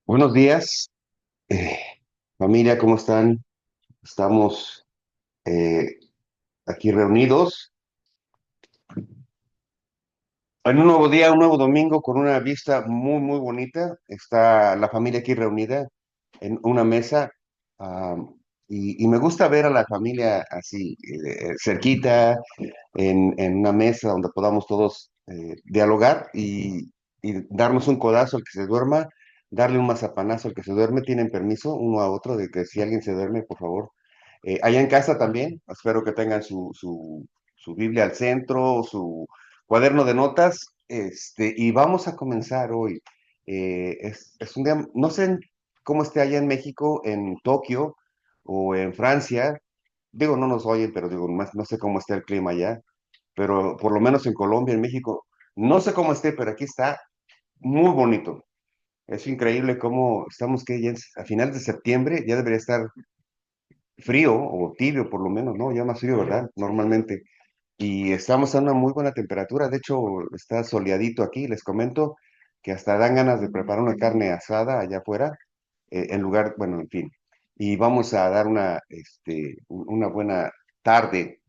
Buenos días, eh, familia, ¿cómo están? Estamos eh, aquí reunidos en un nuevo día, un nuevo domingo con una vista muy, muy bonita. Está la familia aquí reunida en una mesa, ah, y me gusta ver a la familia así, cerquita, en una mesa donde podamos todos dialogar y darnos un codazo al que se duerma, darle un mazapanazo al que se duerme. Tienen permiso uno a otro de que si alguien se duerme, por favor. Allá en casa también, espero que tengan su Biblia al centro, su cuaderno de notas, y vamos a comenzar hoy. Es un día, no sé cómo esté allá en México, en Tokio o en Francia. Digo, no nos oyen, pero digo, más, no sé cómo está el clima allá, pero por lo menos en Colombia, en México, no sé cómo esté, pero aquí está muy bonito. Es increíble cómo estamos que ya a finales de septiembre ya debería estar frío o tibio por lo menos, ¿no? Ya más frío, ¿verdad? Normalmente. Y estamos a una muy buena temperatura. De hecho, está soleadito aquí. Les comento que hasta dan ganas de preparar una carne asada allá afuera, en lugar, bueno, en fin. Y vamos a dar una buena tarde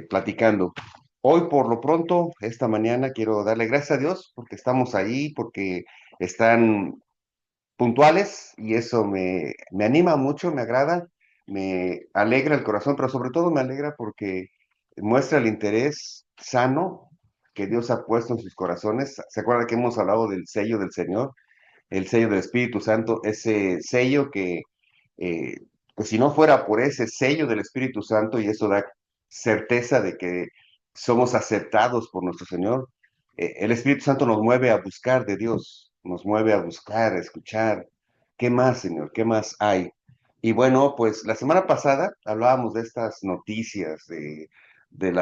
platicando. Hoy, por lo pronto, esta mañana, quiero darle gracias a Dios porque estamos ahí, porque están puntuales y eso me anima mucho, me agrada, me alegra el corazón, pero sobre todo me alegra porque muestra el interés sano que Dios ha puesto en sus corazones. ¿Se acuerda que hemos hablado del sello del Señor, el sello del Espíritu Santo, ese sello eh, que si no fuera por ese sello del Espíritu Santo, y eso da certeza de que somos aceptados por nuestro Señor, el Espíritu Santo nos mueve a buscar de Dios, nos mueve a buscar, a escuchar, ¿qué más, Señor? ¿Qué más hay? Y bueno, pues la semana pasada hablábamos de estas noticias del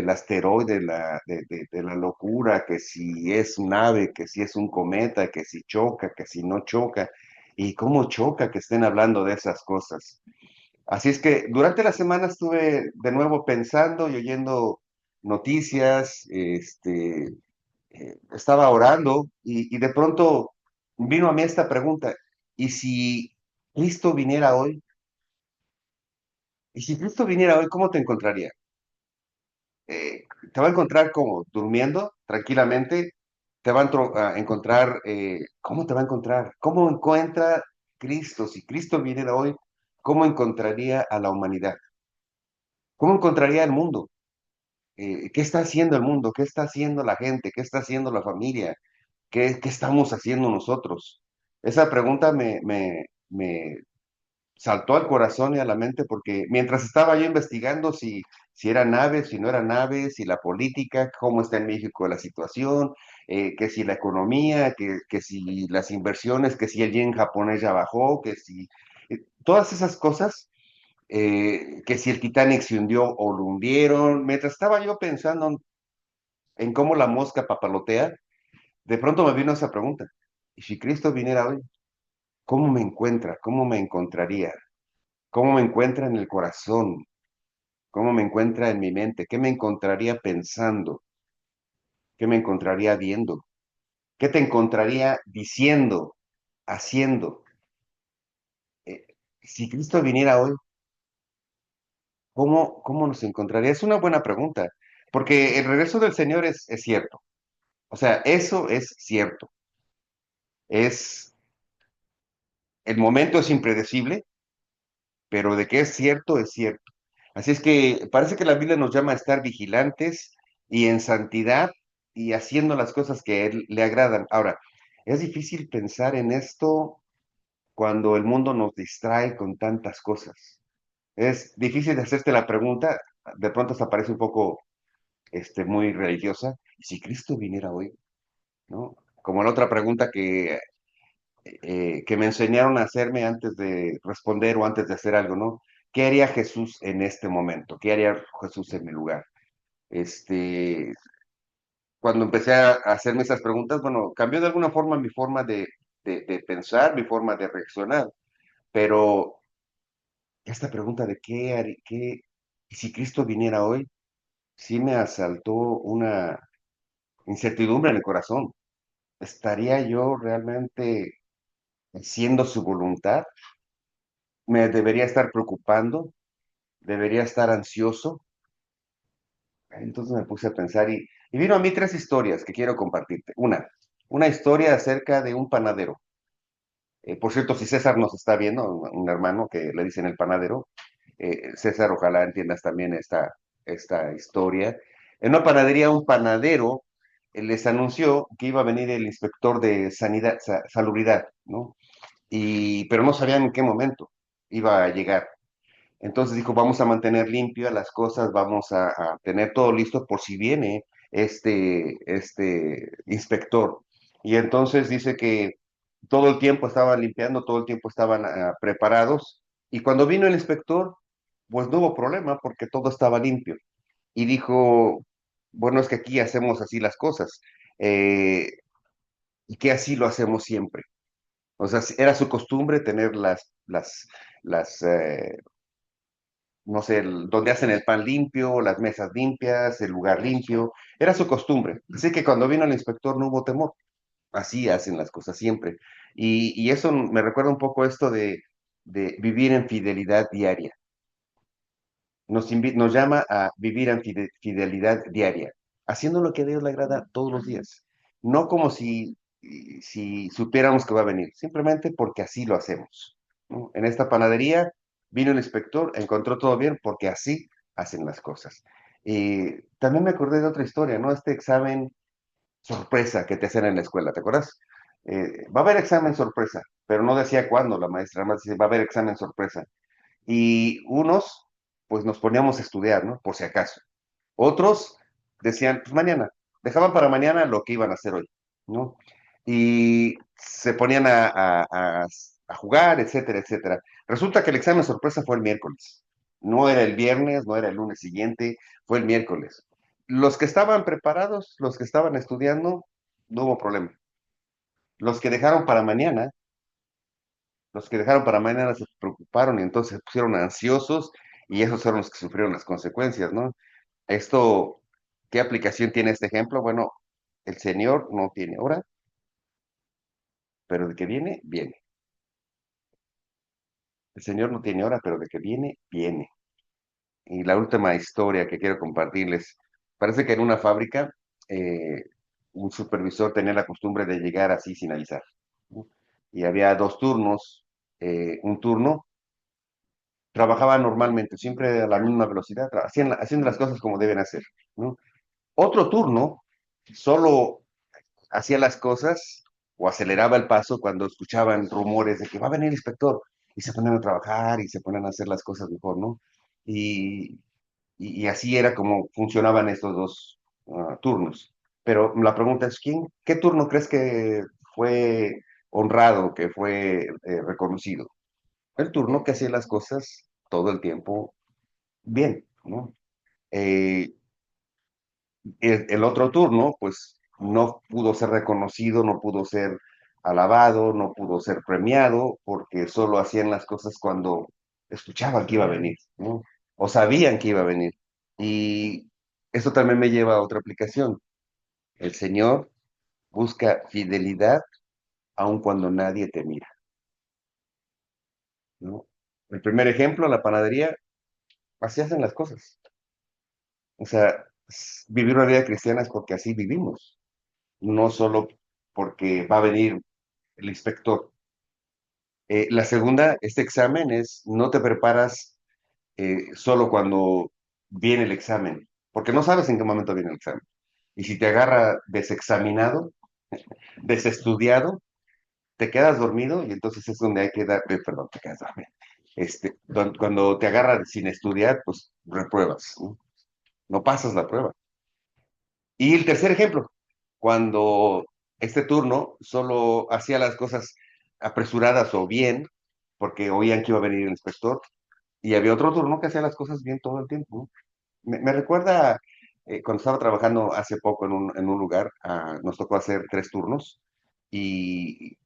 asteroide, de la locura, que si es un ave, que si es un cometa, que si choca, que si no choca, y cómo choca que estén hablando de esas cosas. Así es que durante la semana estuve de nuevo pensando y oyendo noticias, estaba orando y de pronto vino a mí esta pregunta: ¿y si Cristo viniera hoy? ¿Y si Cristo viniera hoy, cómo te encontraría? Te va a encontrar como durmiendo tranquilamente, te va a encontrar, ¿cómo te va a encontrar? ¿Cómo encuentra Cristo? Si Cristo viniera hoy, ¿cómo encontraría a la humanidad? ¿Cómo encontraría el mundo? ¿Qué está haciendo el mundo? ¿Qué está haciendo la gente? ¿Qué está haciendo la familia? ¿Qué estamos haciendo nosotros? Esa pregunta me saltó al corazón y a la mente porque mientras estaba yo investigando si eran naves, si no eran naves, si la política, cómo está en México la situación, que si la economía, que si las inversiones, que si el yen japonés ya bajó, que si todas esas cosas, que si el Titanic se hundió o lo hundieron, mientras estaba yo pensando en cómo la mosca papalotea, de pronto me vino esa pregunta: ¿y si Cristo viniera hoy? ¿Cómo me encuentra? ¿Cómo me encontraría? ¿Cómo me encuentra en el corazón? ¿Cómo me encuentra en mi mente? ¿Qué me encontraría pensando? ¿Qué me encontraría viendo? ¿Qué te encontraría diciendo, haciendo? Eh, si Cristo viniera hoy, ¿cómo nos encontraría? Es una buena pregunta, porque el regreso del Señor es cierto. O sea, eso es cierto. El momento es impredecible, pero de que es cierto, es cierto. Así es que parece que la Biblia nos llama a estar vigilantes y en santidad y haciendo las cosas que a Él le agradan. Ahora, es difícil pensar en esto cuando el mundo nos distrae con tantas cosas. Es difícil de hacerte la pregunta, de pronto hasta parece un poco muy religiosa. ¿Y si Cristo viniera hoy? ¿No? Como la otra pregunta que me enseñaron a hacerme antes de responder o antes de hacer algo, ¿no? ¿Qué haría Jesús en este momento? ¿Qué haría Jesús en mi lugar? Este, Cuando empecé a hacerme esas preguntas, bueno, cambió de alguna forma mi forma de pensar, mi forma de reaccionar, pero esta pregunta de y si Cristo viniera hoy, sí me asaltó incertidumbre en el corazón. ¿Estaría yo realmente haciendo su voluntad? ¿Me debería estar preocupando? ¿Debería estar ansioso? Entonces me puse a pensar y vino a mí tres historias que quiero compartirte. Una historia acerca de un panadero. Por cierto, si César nos está viendo, un hermano que le dicen el panadero, César, ojalá entiendas también esta historia. En una panadería, un panadero les anunció que iba a venir el inspector de sanidad, salubridad, ¿no? Pero no sabían en qué momento iba a llegar. Entonces dijo, vamos a mantener limpias las cosas, vamos a tener todo listo por si viene este inspector. Y entonces dice que todo el tiempo estaban limpiando, todo el tiempo estaban preparados. Y cuando vino el inspector, pues no hubo problema porque todo estaba limpio. Y dijo, bueno, es que aquí hacemos así las cosas. eh, y que así lo hacemos siempre. O sea, era su costumbre tener las no sé, donde hacen el pan limpio, las mesas limpias, el lugar limpio. Era su costumbre. Así que cuando vino el inspector no hubo temor. Así hacen las cosas siempre. Y eso me recuerda un poco esto de vivir en fidelidad diaria. Nos llama a vivir en fidelidad diaria, haciendo lo que a Dios le agrada todos los días. No como si supiéramos que va a venir, simplemente porque así lo hacemos, ¿no? En esta panadería vino el inspector, encontró todo bien porque así hacen las cosas. Y también me acordé de otra historia, ¿no? Este examen sorpresa que te hacen en la escuela, ¿te acuerdas? Va a haber examen sorpresa, pero no decía cuándo la maestra, además dice, va a haber examen sorpresa. Y unos, pues nos poníamos a estudiar, ¿no? Por si acaso. Otros decían, pues mañana, dejaban para mañana lo que iban a hacer hoy, ¿no? Y se ponían a jugar, etcétera, etcétera. Resulta que el examen sorpresa fue el miércoles. No era el viernes, no era el lunes siguiente, fue el miércoles. Los que estaban preparados, los que estaban estudiando, no hubo problema. Los que dejaron para mañana, los que dejaron para mañana se preocuparon y entonces se pusieron ansiosos y esos fueron los que sufrieron las consecuencias, ¿no? Esto, ¿qué aplicación tiene este ejemplo? Bueno, el Señor no tiene hora, pero de que viene, viene. El Señor no tiene hora, pero de que viene, viene. Y la última historia que quiero compartirles, parece que en una fábrica un supervisor tenía la costumbre de llegar así sin avisar, ¿no? Y había dos turnos, un turno trabajaba normalmente, siempre a la misma velocidad, haciendo las cosas como deben hacer, ¿no? Otro turno solo hacía las cosas o aceleraba el paso cuando escuchaban rumores de que va a venir el inspector y se ponen a trabajar y se ponen a hacer las cosas mejor, ¿no? Y, y así era como funcionaban estos dos turnos. Pero la pregunta es, qué turno crees que fue honrado, que fue reconocido? El turno que hacía las cosas todo el tiempo bien, ¿no? Eh, el otro turno, pues no pudo ser reconocido, no pudo ser alabado, no pudo ser premiado, porque solo hacían las cosas cuando escuchaban que iba a venir, ¿no? O sabían que iba a venir. Y eso también me lleva a otra aplicación. El Señor busca fidelidad aun cuando nadie te mira, ¿no? El primer ejemplo, la panadería, así hacen las cosas. O sea, vivir una vida cristiana es porque así vivimos, no solo porque va a venir el inspector. La segunda, este examen es, no te preparas solo cuando viene el examen, porque no sabes en qué momento viene el examen. Y si te agarra desexaminado, desestudiado, te quedas dormido y entonces es donde hay que dar, perdón, te quedas dormido. Cuando te agarra sin estudiar, pues repruebas, ¿no? No pasas la prueba. Y el tercer ejemplo, cuando este turno solo hacía las cosas apresuradas o bien, porque oían que iba a venir el inspector, y había otro turno que hacía las cosas bien todo el tiempo, ¿no? Me recuerda cuando estaba trabajando hace poco en un lugar, nos tocó hacer 3 turnos y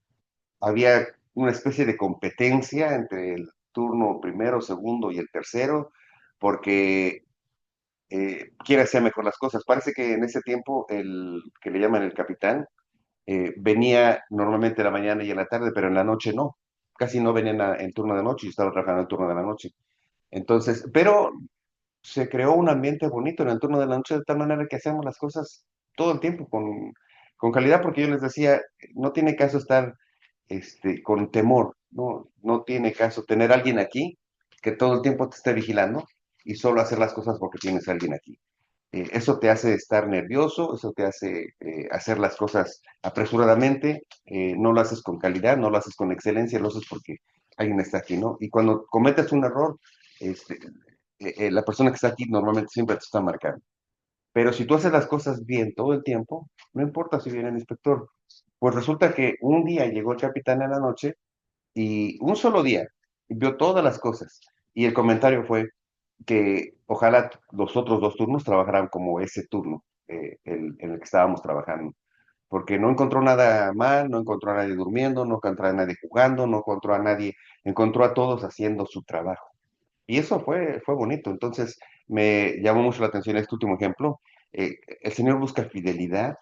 había una especie de competencia entre el turno primero, segundo y el tercero, porque quiere hacer mejor las cosas. Parece que en ese tiempo el que le llaman el capitán venía normalmente en la mañana y en la tarde, pero en la noche no. Casi no venía en turno de noche y estaba trabajando en turno de la noche. Entonces, pero se creó un ambiente bonito en el turno de la noche de tal manera que hacemos las cosas todo el tiempo con calidad, porque yo les decía, no tiene caso estar con temor, no tiene caso tener a alguien aquí que todo el tiempo te esté vigilando y solo hacer las cosas porque tienes a alguien aquí. Eso te hace estar nervioso, eso te hace hacer las cosas apresuradamente, no lo haces con calidad, no lo haces con excelencia, lo haces porque alguien está aquí, ¿no? Y cuando cometes un error, este, la persona que está aquí normalmente siempre te está marcando. Pero si tú haces las cosas bien todo el tiempo, no importa si viene el inspector. Pues resulta que un día llegó el capitán en la noche y un solo día vio todas las cosas. Y el comentario fue que ojalá los otros dos turnos trabajaran como ese turno en el que estábamos trabajando. Porque no encontró nada mal, no encontró a nadie durmiendo, no encontró a nadie jugando, no encontró a nadie, encontró a todos haciendo su trabajo. Y eso fue bonito. Entonces, me llamó mucho la atención este último ejemplo. El Señor busca fidelidad,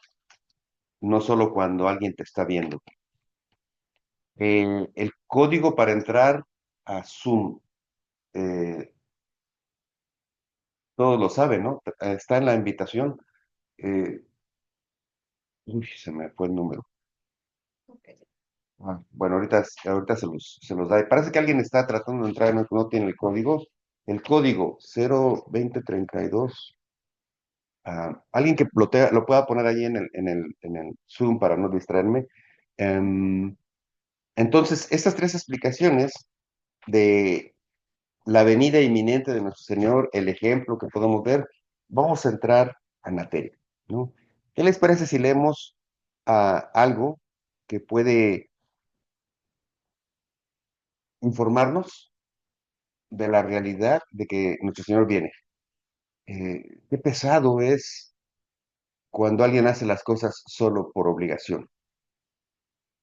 no solo cuando alguien te está viendo. El código para entrar a Zoom, eh, todos lo saben, ¿no? Está en la invitación. Eh, uy, se me fue el número. Bueno, ahorita se los da. Y parece que alguien está tratando de entrar y no tiene el código. El código 02032. Alguien que lo pueda poner ahí en el Zoom para no distraerme. Em, entonces, estas tres explicaciones de la venida inminente de nuestro Señor, el ejemplo que podemos ver, vamos a entrar a materia, ¿no? ¿Qué les parece si leemos algo que puede informarnos de la realidad de que nuestro Señor viene? Qué pesado es cuando alguien hace las cosas solo por obligación,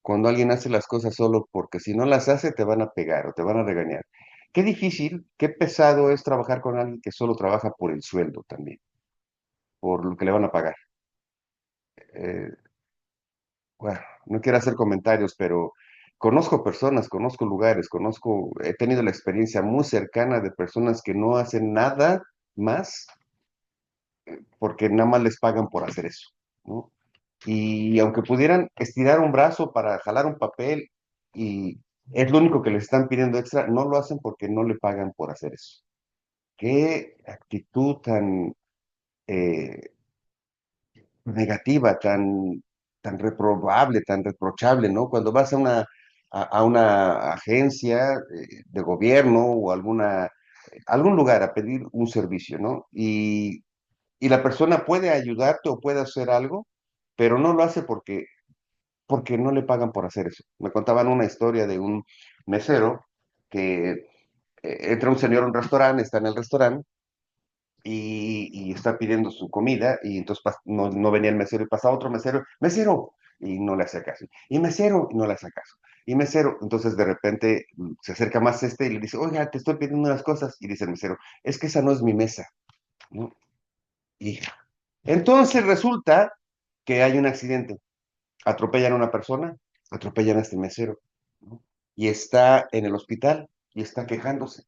cuando alguien hace las cosas solo porque si no las hace te van a pegar o te van a regañar. Qué difícil, qué pesado es trabajar con alguien que solo trabaja por el sueldo también, por lo que le van a pagar. Eh, bueno, no quiero hacer comentarios, pero conozco personas, conozco lugares, he tenido la experiencia muy cercana de personas que no hacen nada más porque nada más les pagan por hacer eso, ¿no? Y aunque pudieran estirar un brazo para jalar un papel y es lo único que les están pidiendo extra, no lo hacen porque no le pagan por hacer eso. Qué actitud tan eh, negativa, tan reprobable, tan reprochable, ¿no? Cuando vas a una agencia de gobierno o algún lugar a pedir un servicio, ¿no? Y la persona puede ayudarte o puede hacer algo, pero no lo hace porque no le pagan por hacer eso. Me contaban una historia de un mesero que entra un señor a un restaurante, está en el restaurante y está pidiendo su comida y entonces no venía el mesero y pasa otro mesero, mesero, y no le hace caso. Y mesero, y no le hace caso. Y mesero, entonces de repente se acerca más y le dice, oiga, te estoy pidiendo unas cosas. Y dice el mesero, es que esa no es mi mesa, ¿no? Y entonces resulta que hay un accidente. Atropellan a una persona, atropellan a este mesero, ¿no? Y está en el hospital y está quejándose.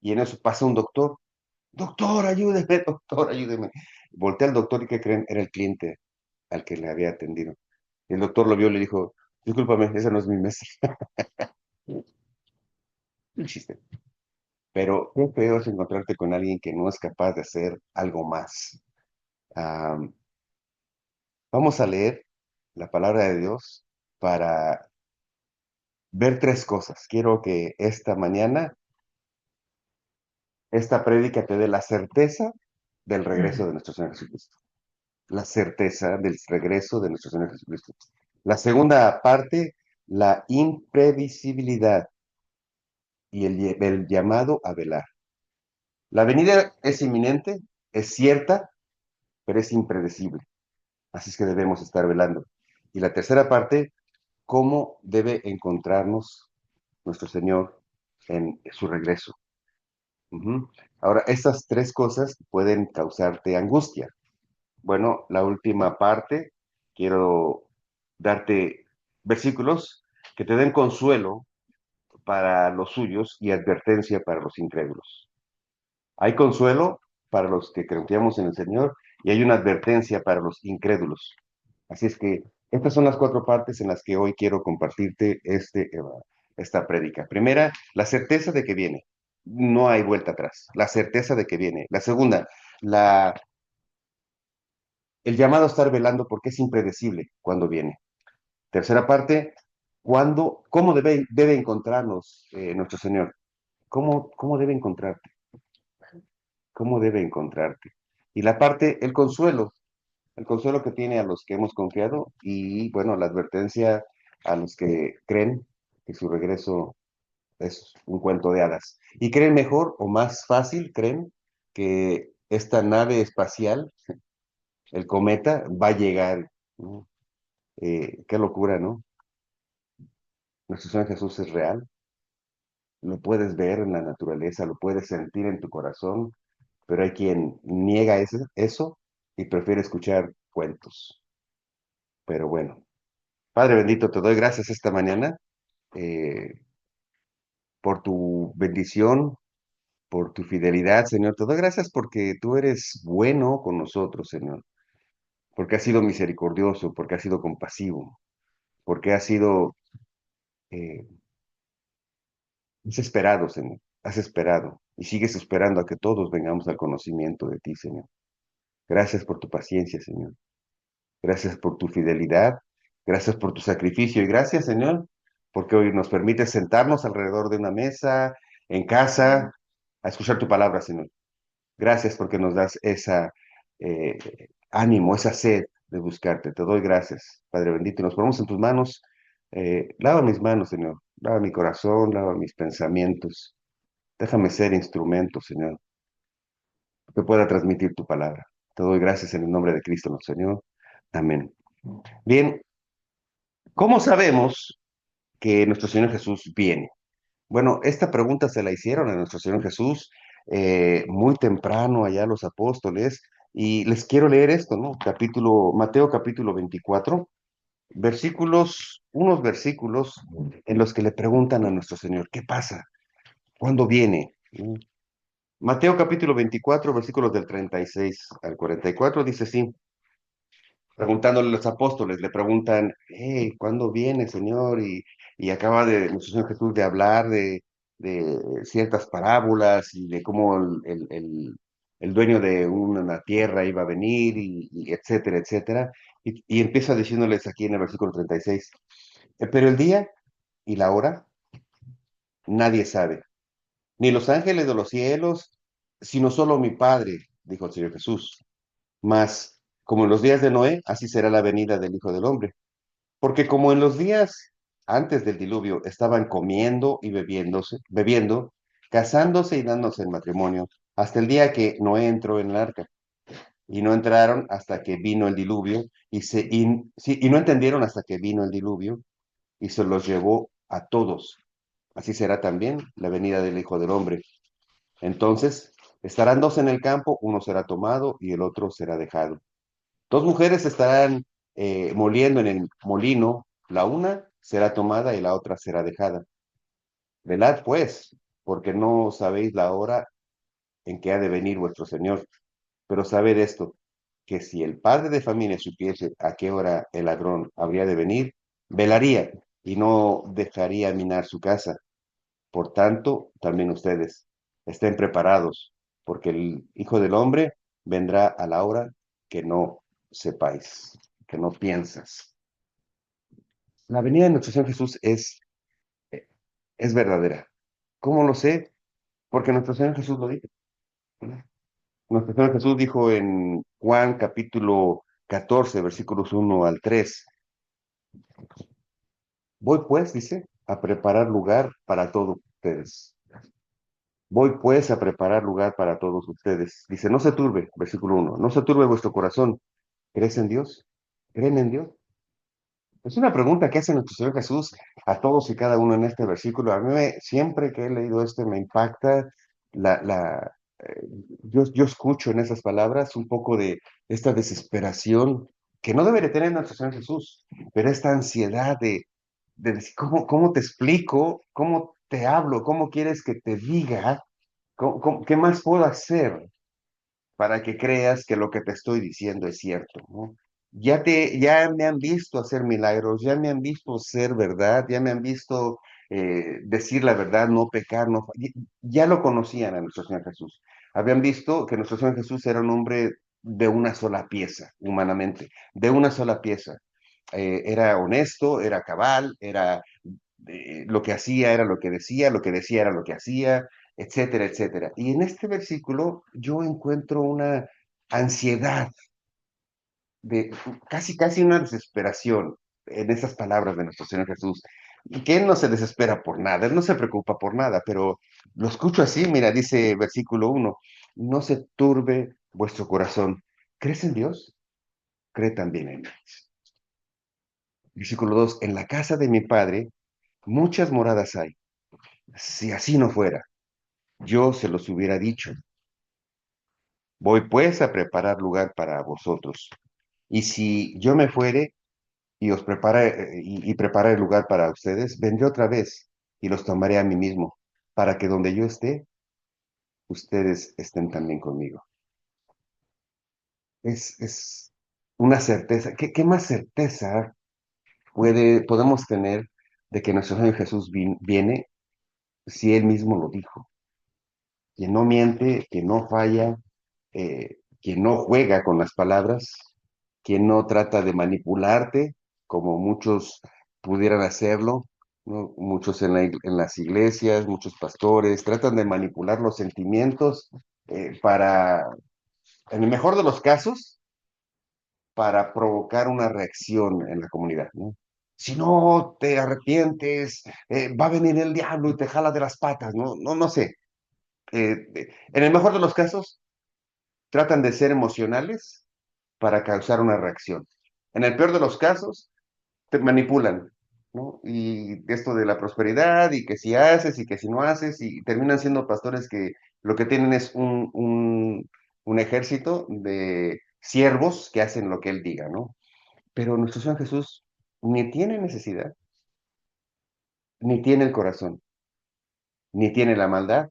Y en eso pasa un doctor. Doctor, ayúdeme, doctor, ayúdeme. Voltea al doctor y ¿qué creen? Era el cliente al que le había atendido. Y el doctor lo vio y le dijo, discúlpame, esa no es mi mesa. Un chiste. Pero qué feo es encontrarte con alguien que no es capaz de hacer algo más. Am, Vamos a leer la palabra de Dios para ver tres cosas. Quiero que esta mañana, esta prédica te dé la certeza del regreso de nuestro Señor Jesucristo. La certeza del regreso de nuestro Señor Jesucristo. La segunda parte, la imprevisibilidad y el llamado a velar. La venida es inminente, es cierta, pero es impredecible. Así es que debemos estar velando. Y la tercera parte, cómo debe encontrarnos nuestro Señor en su regreso. Ujú. Ahora, estas tres cosas pueden causarte angustia. Bueno, la última parte, quiero darte versículos que te den consuelo para los suyos y advertencia para los incrédulos. Hay consuelo para los que confiamos en el Señor y hay una advertencia para los incrédulos. Así es que estas son las cuatro partes en las que hoy quiero compartirte esta prédica. Primera, la certeza de que viene. No hay vuelta atrás. La certeza de que viene. La segunda, la, el llamado a estar velando porque es impredecible cuando viene. Tercera parte, cómo debe encontrarnos nuestro Señor. ¿Cómo debe encontrarte? ¿Cómo debe encontrarte? Y la parte, el consuelo que tiene a los que hemos confiado y, bueno, la advertencia a los que creen que su regreso es un cuento de hadas. Y creen mejor o más fácil, creen que esta nave espacial, el cometa, va a llegar, ¿no? Qué locura, ¿no? Nuestro Señor Jesús es real, lo puedes ver en la naturaleza, lo puedes sentir en tu corazón, pero hay quien niega eso y prefiere escuchar cuentos. Pero bueno, Padre bendito, te doy gracias esta mañana eh, por tu bendición, por tu fidelidad, Señor. Te doy gracias porque tú eres bueno con nosotros, Señor, porque has sido misericordioso, porque has sido compasivo, porque eh, has esperado, Señor, has esperado y sigues esperando a que todos vengamos al conocimiento de ti, Señor. Gracias por tu paciencia, Señor. Gracias por tu fidelidad. Gracias por tu sacrificio. Y gracias, Señor, porque hoy nos permite sentarnos alrededor de una mesa, en casa, a escuchar tu palabra, Señor. Gracias porque nos das esa eh, ánimo, esa sed de buscarte. Te doy gracias, Padre bendito. Y nos ponemos en tus manos. Lava mis manos, Señor. Lava mi corazón, lava mis pensamientos. Déjame ser instrumento, Señor, que pueda transmitir tu palabra. Te doy gracias en el nombre de Cristo, nuestro Señor. Amén. Bien, ¿cómo sabemos que nuestro Señor Jesús viene? Bueno, esta pregunta se la hicieron a nuestro Señor Jesús muy temprano allá los apóstoles y les quiero leer esto, ¿no? Mateo capítulo 24, unos versículos en los que le preguntan a nuestro Señor, ¿qué pasa? ¿Cuándo viene? ¿Mm? Mateo capítulo 24, versículos del 36 al 44 dice así. Preguntándole a los apóstoles, le preguntan, hey, ¿cuándo viene, Señor? Y acaba de nuestro Señor Jesús de hablar de ciertas parábolas y de cómo el dueño de una tierra iba a venir y etcétera, etcétera. Y empieza diciéndoles aquí en el versículo 36, pero el día y la hora nadie sabe, ni los ángeles de los cielos, sino solo mi Padre, dijo el Señor Jesús. Mas, como en los días de Noé, así será la venida del Hijo del Hombre. Porque como en los días antes del diluvio estaban comiendo y bebiendo, casándose y dándose en matrimonio, hasta el día que Noé entró en el arca. Y no entraron hasta que vino el diluvio, y no entendieron hasta que vino el diluvio, y se los llevó a todos. Así será también la venida del Hijo del Hombre. Entonces, estarán dos en el campo, uno será tomado y el otro será dejado. Dos mujeres estarán moliendo en el molino, la una será tomada y la otra será dejada. Velad pues, porque no sabéis la hora en que ha de venir vuestro Señor. Pero sabed esto, que si el padre de familia supiese a qué hora el ladrón habría de venir, velaría y no dejaría minar su casa. Por tanto, también ustedes estén preparados, porque el Hijo del Hombre vendrá a la hora que no sepáis, que no piensas. La venida de nuestro Señor Jesús es verdadera. ¿Cómo lo sé? Porque nuestro Señor Jesús lo dijo. Nuestro Señor Jesús dijo en Juan capítulo 14, versículos 1 al 3. Voy pues, dice, a preparar lugar para todos ustedes. Voy pues a preparar lugar para todos ustedes. Dice, no se turbe, versículo 1, no se turbe vuestro corazón. ¿Crees en Dios? ¿Creen en Dios? Es una pregunta que hace nuestro Señor Jesús a todos y cada uno en este versículo. Siempre que he leído me impacta la, la, eh, yo escucho en esas palabras un poco de esta desesperación que no debería tener nuestro Señor Jesús, pero esta ansiedad de decir, ¿cómo te explico? ¿Cómo te hablo? ¿Cómo quieres que te diga? ¿Qué más puedo hacer para que creas que lo que te estoy diciendo es cierto, ¿no? Ya me han visto hacer milagros, ya me han visto ser verdad, ya me han visto decir la verdad, no pecar, no, ya lo conocían a nuestro Señor Jesús. Habían visto que nuestro Señor Jesús era un hombre de una sola pieza, humanamente, de una sola pieza. Era honesto, era cabal, era lo que hacía era lo que decía era lo que hacía, etcétera, etcétera. Y en este versículo yo encuentro una ansiedad, de casi una desesperación en esas palabras de nuestro Señor Jesús. Y que Él no se desespera por nada, Él no se preocupa por nada, pero lo escucho así, mira, dice versículo 1, no se turbe vuestro corazón. ¿Crees en Dios? Cree también en mí. Versículo 2, en la casa de mi Padre muchas moradas hay. Si así no fuera, yo se los hubiera dicho. Voy pues a preparar lugar para vosotros. Y si yo me fuere y os prepare y prepare el lugar para ustedes, vendré otra vez y los tomaré a mí mismo, para que donde yo esté, ustedes estén también conmigo. Es una certeza. ¿Qué más certeza podemos tener de que nuestro Señor Jesús viene si Él mismo lo dijo? Quien no miente, quien no falla, quien no juega con las palabras, quien no trata de manipularte, como muchos pudieran hacerlo, ¿no? Muchos en las iglesias, muchos pastores, tratan de manipular los sentimientos para, en el mejor de los casos, para provocar una reacción en la comunidad, ¿no? Si no te arrepientes, va a venir el diablo y te jala de las patas, no sé. En el mejor de los casos, tratan de ser emocionales para causar una reacción. En el peor de los casos, te manipulan, ¿no? Y esto de la prosperidad y que si haces y que si no haces y terminan siendo pastores que lo que tienen es un ejército de siervos que hacen lo que él diga, ¿no? Pero nuestro Señor Jesús ni tiene necesidad, ni tiene el corazón, ni tiene la maldad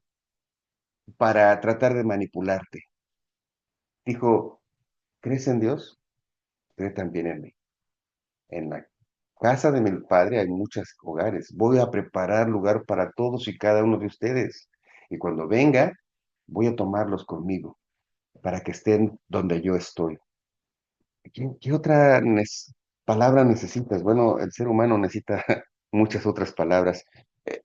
para tratar de manipularte. Dijo, ¿crees en Dios? Cree también en mí. En la casa de mi padre hay muchos hogares. Voy a preparar lugar para todos y cada uno de ustedes. Y cuando venga, voy a tomarlos conmigo para que estén donde yo estoy. ¿Qué otra palabra necesitas? Bueno, el ser humano necesita muchas otras palabras. Eh,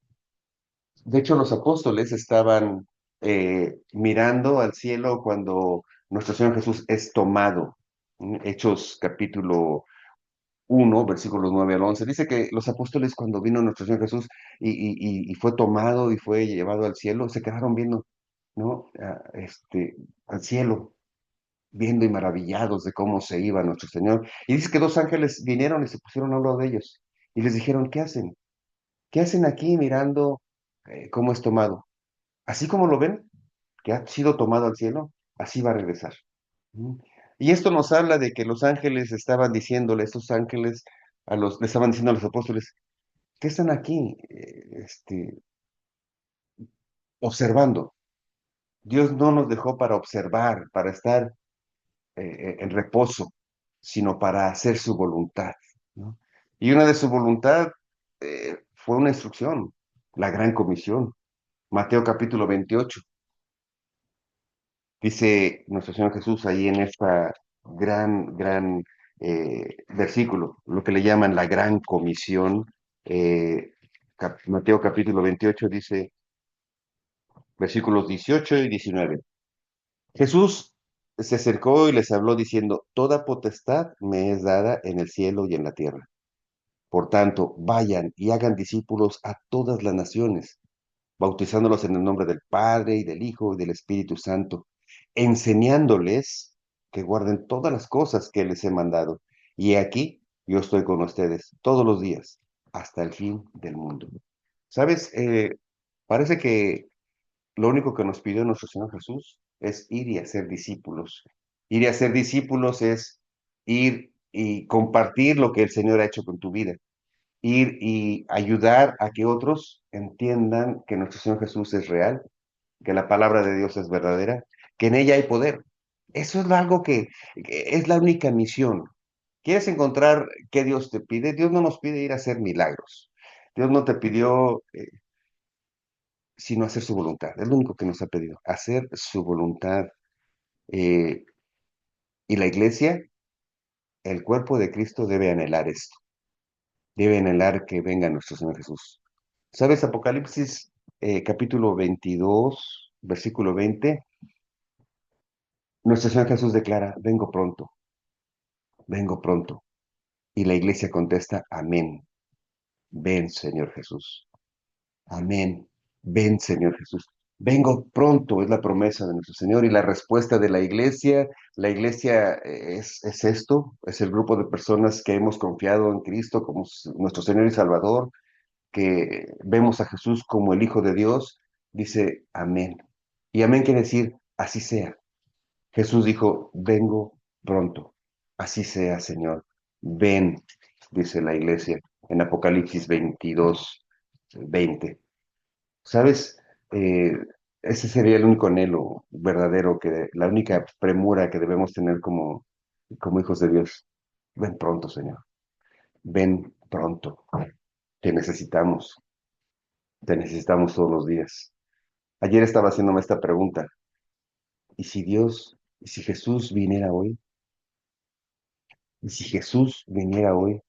De hecho, los apóstoles estaban mirando al cielo cuando nuestro Señor Jesús es tomado. Hechos capítulo 1, versículos 9 al 11 dice que los apóstoles cuando vino nuestro Señor Jesús y fue tomado y fue llevado al cielo, se quedaron viendo, ¿no? Al cielo, viendo y maravillados de cómo se iba nuestro Señor. Y dice que dos ángeles vinieron y se pusieron al lado de ellos y les dijeron, ¿qué hacen? ¿Qué hacen aquí mirando cómo es tomado? Así como lo ven, que ha sido tomado al cielo, así va a regresar. ¿Mm? Y esto nos habla de que los ángeles estaban diciéndole, estos ángeles le estaban diciendo a los apóstoles, ¿qué están aquí? Observando. Dios no nos dejó para observar, para estar en reposo, sino para hacer su voluntad, ¿no? Y una de su voluntad fue una instrucción, la gran comisión. Mateo capítulo 28. Dice nuestro Señor Jesús ahí en esta gran versículo, lo que le llaman la gran comisión. Mateo capítulo 28 dice, versículos 18 y 19. Jesús se acercó y les habló diciendo, toda potestad me es dada en el cielo y en la tierra. Por tanto, vayan y hagan discípulos a todas las naciones, bautizándolos en el nombre del Padre y del Hijo y del Espíritu Santo, enseñándoles que guarden todas las cosas que les he mandado. Y he aquí, yo estoy con ustedes todos los días, hasta el fin del mundo. ¿Sabes? Parece que Lo único que nos pidió nuestro Señor Jesús es ir y hacer discípulos. Ir y hacer discípulos es ir y compartir lo que el Señor ha hecho con tu vida. Ir y ayudar a que otros entiendan que nuestro Señor Jesús es real, que la palabra de Dios es verdadera, que en ella hay poder. Eso es algo que es la única misión. ¿Quieres encontrar qué Dios te pide? Dios no nos pide ir a hacer milagros. Dios no te pidió sino hacer su voluntad. Es lo único que nos ha pedido, hacer su voluntad. Eh, y la iglesia, el cuerpo de Cristo debe anhelar esto, debe anhelar que venga nuestro Señor Jesús. ¿Sabes? Apocalipsis capítulo 22, versículo 20, nuestro Señor Jesús declara, vengo pronto, vengo pronto. Y la iglesia contesta, amén, ven Señor Jesús. Amén. Ven, Señor Jesús. Vengo pronto, es la promesa de nuestro Señor y la respuesta de la iglesia es esto, es el grupo de personas que hemos confiado en Cristo como nuestro Señor y Salvador, que vemos a Jesús como el Hijo de Dios, dice amén. Y amén quiere decir, así sea. Jesús dijo, vengo pronto. Así sea, Señor. Ven, dice la iglesia en Apocalipsis 22, 20. ¿Sabes? Eh, Ese sería el único anhelo verdadero, la única premura que debemos tener como hijos de Dios. Ven pronto, Señor. Ven pronto. Te necesitamos. Te necesitamos todos los días. Ayer estaba haciéndome esta pregunta. ¿Y si Jesús viniera hoy? ¿Y si Jesús viniera hoy?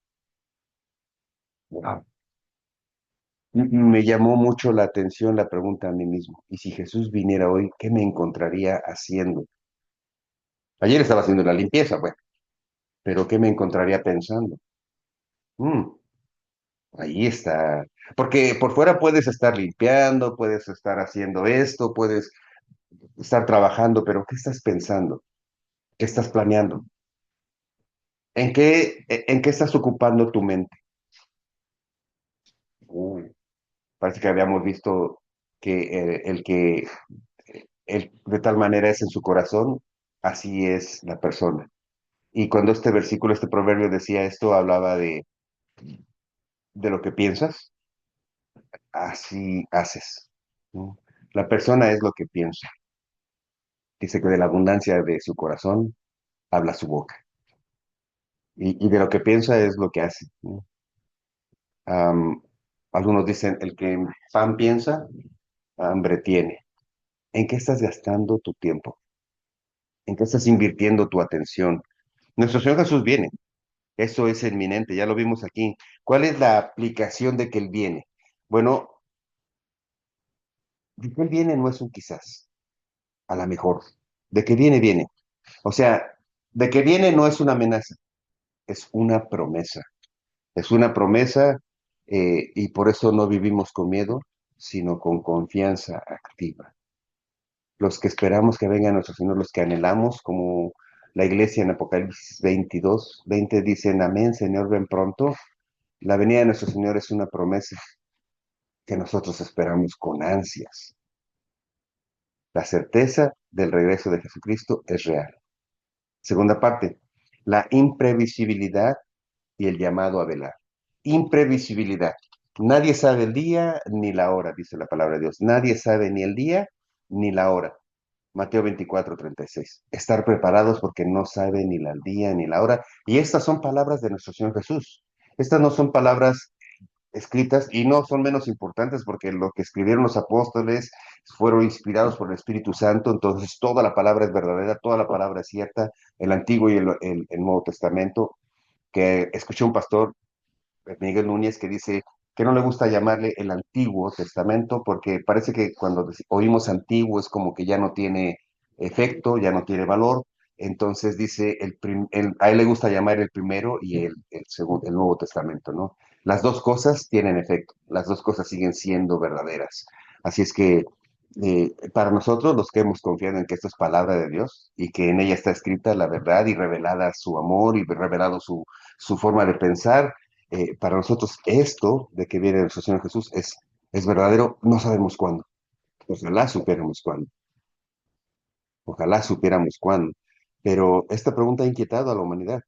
Wow. Me llamó mucho la atención la pregunta a mí mismo. ¿Y si Jesús viniera hoy, qué me encontraría haciendo? Ayer estaba haciendo la limpieza, bueno. Pero ¿qué me encontraría pensando? Mm, ahí está. Porque por fuera puedes estar limpiando, puedes estar haciendo esto, puedes estar trabajando, pero ¿qué estás pensando? ¿Qué estás planeando? ¿En qué estás ocupando tu mente? Uy, parece que habíamos visto que el de tal manera es en su corazón, así es la persona. Y cuando este versículo, este proverbio decía esto, hablaba de lo que piensas, así haces, ¿no? La persona es lo que piensa. Dice que de la abundancia de su corazón habla su boca. Y de lo que piensa es lo que hace, ¿no? Am, Algunos dicen, el que en pan piensa, hambre tiene. ¿En qué estás gastando tu tiempo? ¿En qué estás invirtiendo tu atención? Nuestro Señor Jesús viene. Eso es inminente, ya lo vimos aquí. ¿Cuál es la aplicación de que Él viene? Bueno, de que Él viene no es un quizás, a la mejor. De que viene, viene. O sea, de que viene no es una amenaza, es una promesa. Es una promesa y por eso no vivimos con miedo, sino con confianza activa. Los que esperamos que venga nuestro Señor, los que anhelamos, como la iglesia en Apocalipsis 22, 20 dicen, amén, Señor, ven pronto. La venida de nuestro Señor es una promesa que nosotros esperamos con ansias. La certeza del regreso de Jesucristo es real. Segunda parte, la imprevisibilidad y el llamado a velar. Imprevisibilidad. Nadie sabe el día ni la hora, dice la palabra de Dios. Nadie sabe ni el día ni la hora. Mateo 24:36. Estar preparados porque no sabe ni el día ni la hora. Y estas son palabras de nuestro Señor Jesús. Estas no son palabras escritas y no son menos importantes porque lo que escribieron los apóstoles fueron inspirados por el Espíritu Santo, entonces toda la palabra es verdadera, toda la palabra es cierta, el Antiguo y el Nuevo Testamento, que escuché un pastor, Miguel Núñez, que dice que no le gusta llamarle el Antiguo Testamento porque parece que cuando oímos antiguo es como que ya no tiene efecto, ya no tiene valor. Entonces dice, a él le gusta llamar el primero y el segundo, el Nuevo Testamento, ¿no? Las dos cosas tienen efecto, las dos cosas siguen siendo verdaderas. Así es que para nosotros, los que hemos confiado en que esto es palabra de Dios y que en ella está escrita la verdad y revelada su amor y revelado su forma de pensar, para nosotros esto de que viene nuestro Señor Jesús es verdadero, no sabemos cuándo, Ojalá supiéramos cuándo, ojalá supiéramos cuándo. Pero esta pregunta ha inquietado a la humanidad.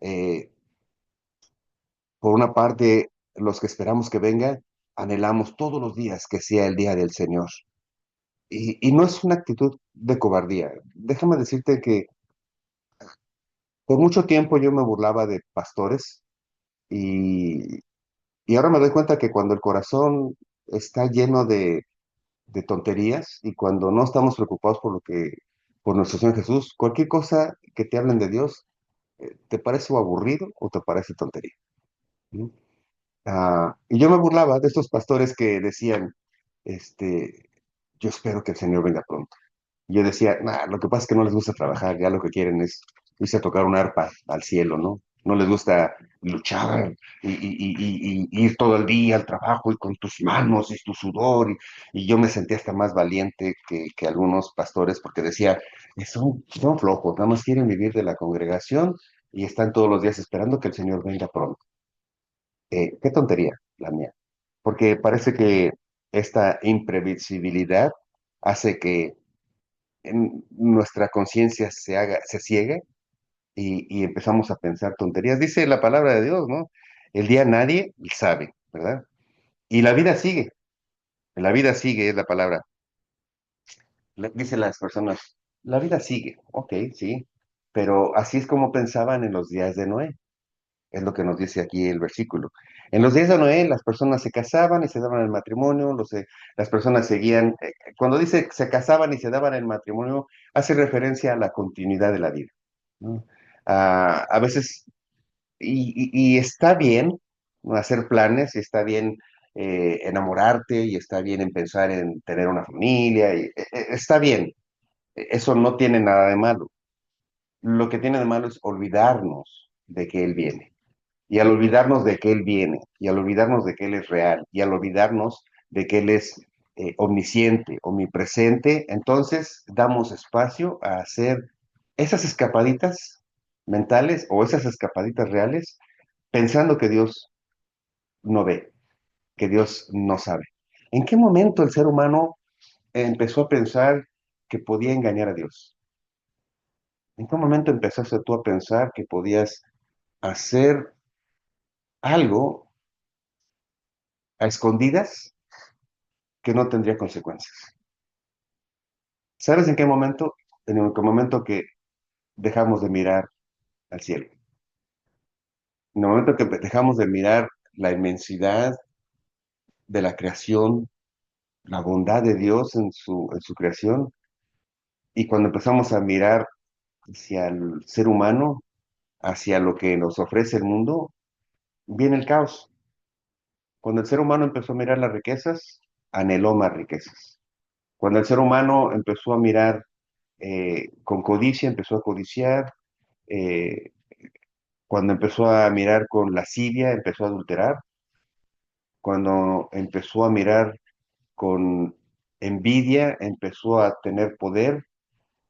Eh, por una parte, los que esperamos que venga, anhelamos todos los días que sea el día del Señor. Y no es una actitud de cobardía. Déjame decirte que por mucho tiempo yo me burlaba de pastores y, y ahora me doy cuenta que cuando el corazón está lleno de tonterías y cuando no estamos preocupados por lo que, por nuestro Señor Jesús, cualquier cosa que te hablen de Dios, te parece o aburrido o te parece tontería. ¿No? Y yo me burlaba de estos pastores que decían, este, yo espero que el Señor venga pronto. Y yo decía, nah, lo que pasa es que no les gusta trabajar, ya lo que quieren es irse a tocar un arpa al cielo, ¿no? No les gusta luchar y ir todo el día al trabajo y con tus manos y tu sudor. Y yo me sentía hasta más valiente que algunos pastores porque decía, son flojos, nada más quieren vivir de la congregación y están todos los días esperando que el Señor venga pronto. Qué tontería la mía, porque parece que esta imprevisibilidad hace que nuestra conciencia se ciegue y empezamos a pensar tonterías. Dice la palabra de Dios, ¿no? El día nadie sabe, ¿verdad? Y la vida sigue es la palabra. Dicen las personas, la vida sigue, ok, sí, pero así es como pensaban en los días de Noé. Es lo que nos dice aquí el versículo. En los días de Noé, las personas se casaban y se daban el matrimonio, las personas seguían, cuando dice se casaban y se daban el matrimonio, hace referencia a la continuidad de la vida, ¿no? A veces, y está bien, ¿no? Hacer planes, y está bien enamorarte, y está bien en pensar en tener una familia, está bien, eso no tiene nada de malo. Lo que tiene de malo es olvidarnos de que Él viene. Y al olvidarnos de que Él viene, y al olvidarnos de que Él es real, y al olvidarnos de que Él es omnisciente, omnipresente, entonces damos espacio a hacer esas escapaditas mentales o esas escapaditas reales, pensando que Dios no ve, que Dios no sabe. ¿En qué momento el ser humano empezó a pensar que podía engañar a Dios? ¿En qué momento empezaste tú a pensar que podías hacer algo a escondidas que no tendría consecuencias? ¿Sabes en qué momento? En el momento que dejamos de mirar al cielo. En el momento que dejamos de mirar la inmensidad de la creación, la bondad de Dios en su creación, y cuando empezamos a mirar hacia el ser humano, hacia lo que nos ofrece el mundo, viene el caos. Cuando el ser humano empezó a mirar las riquezas, anheló más riquezas. Cuando el ser humano empezó a mirar con codicia, empezó a codiciar. eh, Cuando empezó a mirar con lascivia, empezó a adulterar. Cuando empezó a mirar con envidia, empezó a tener poder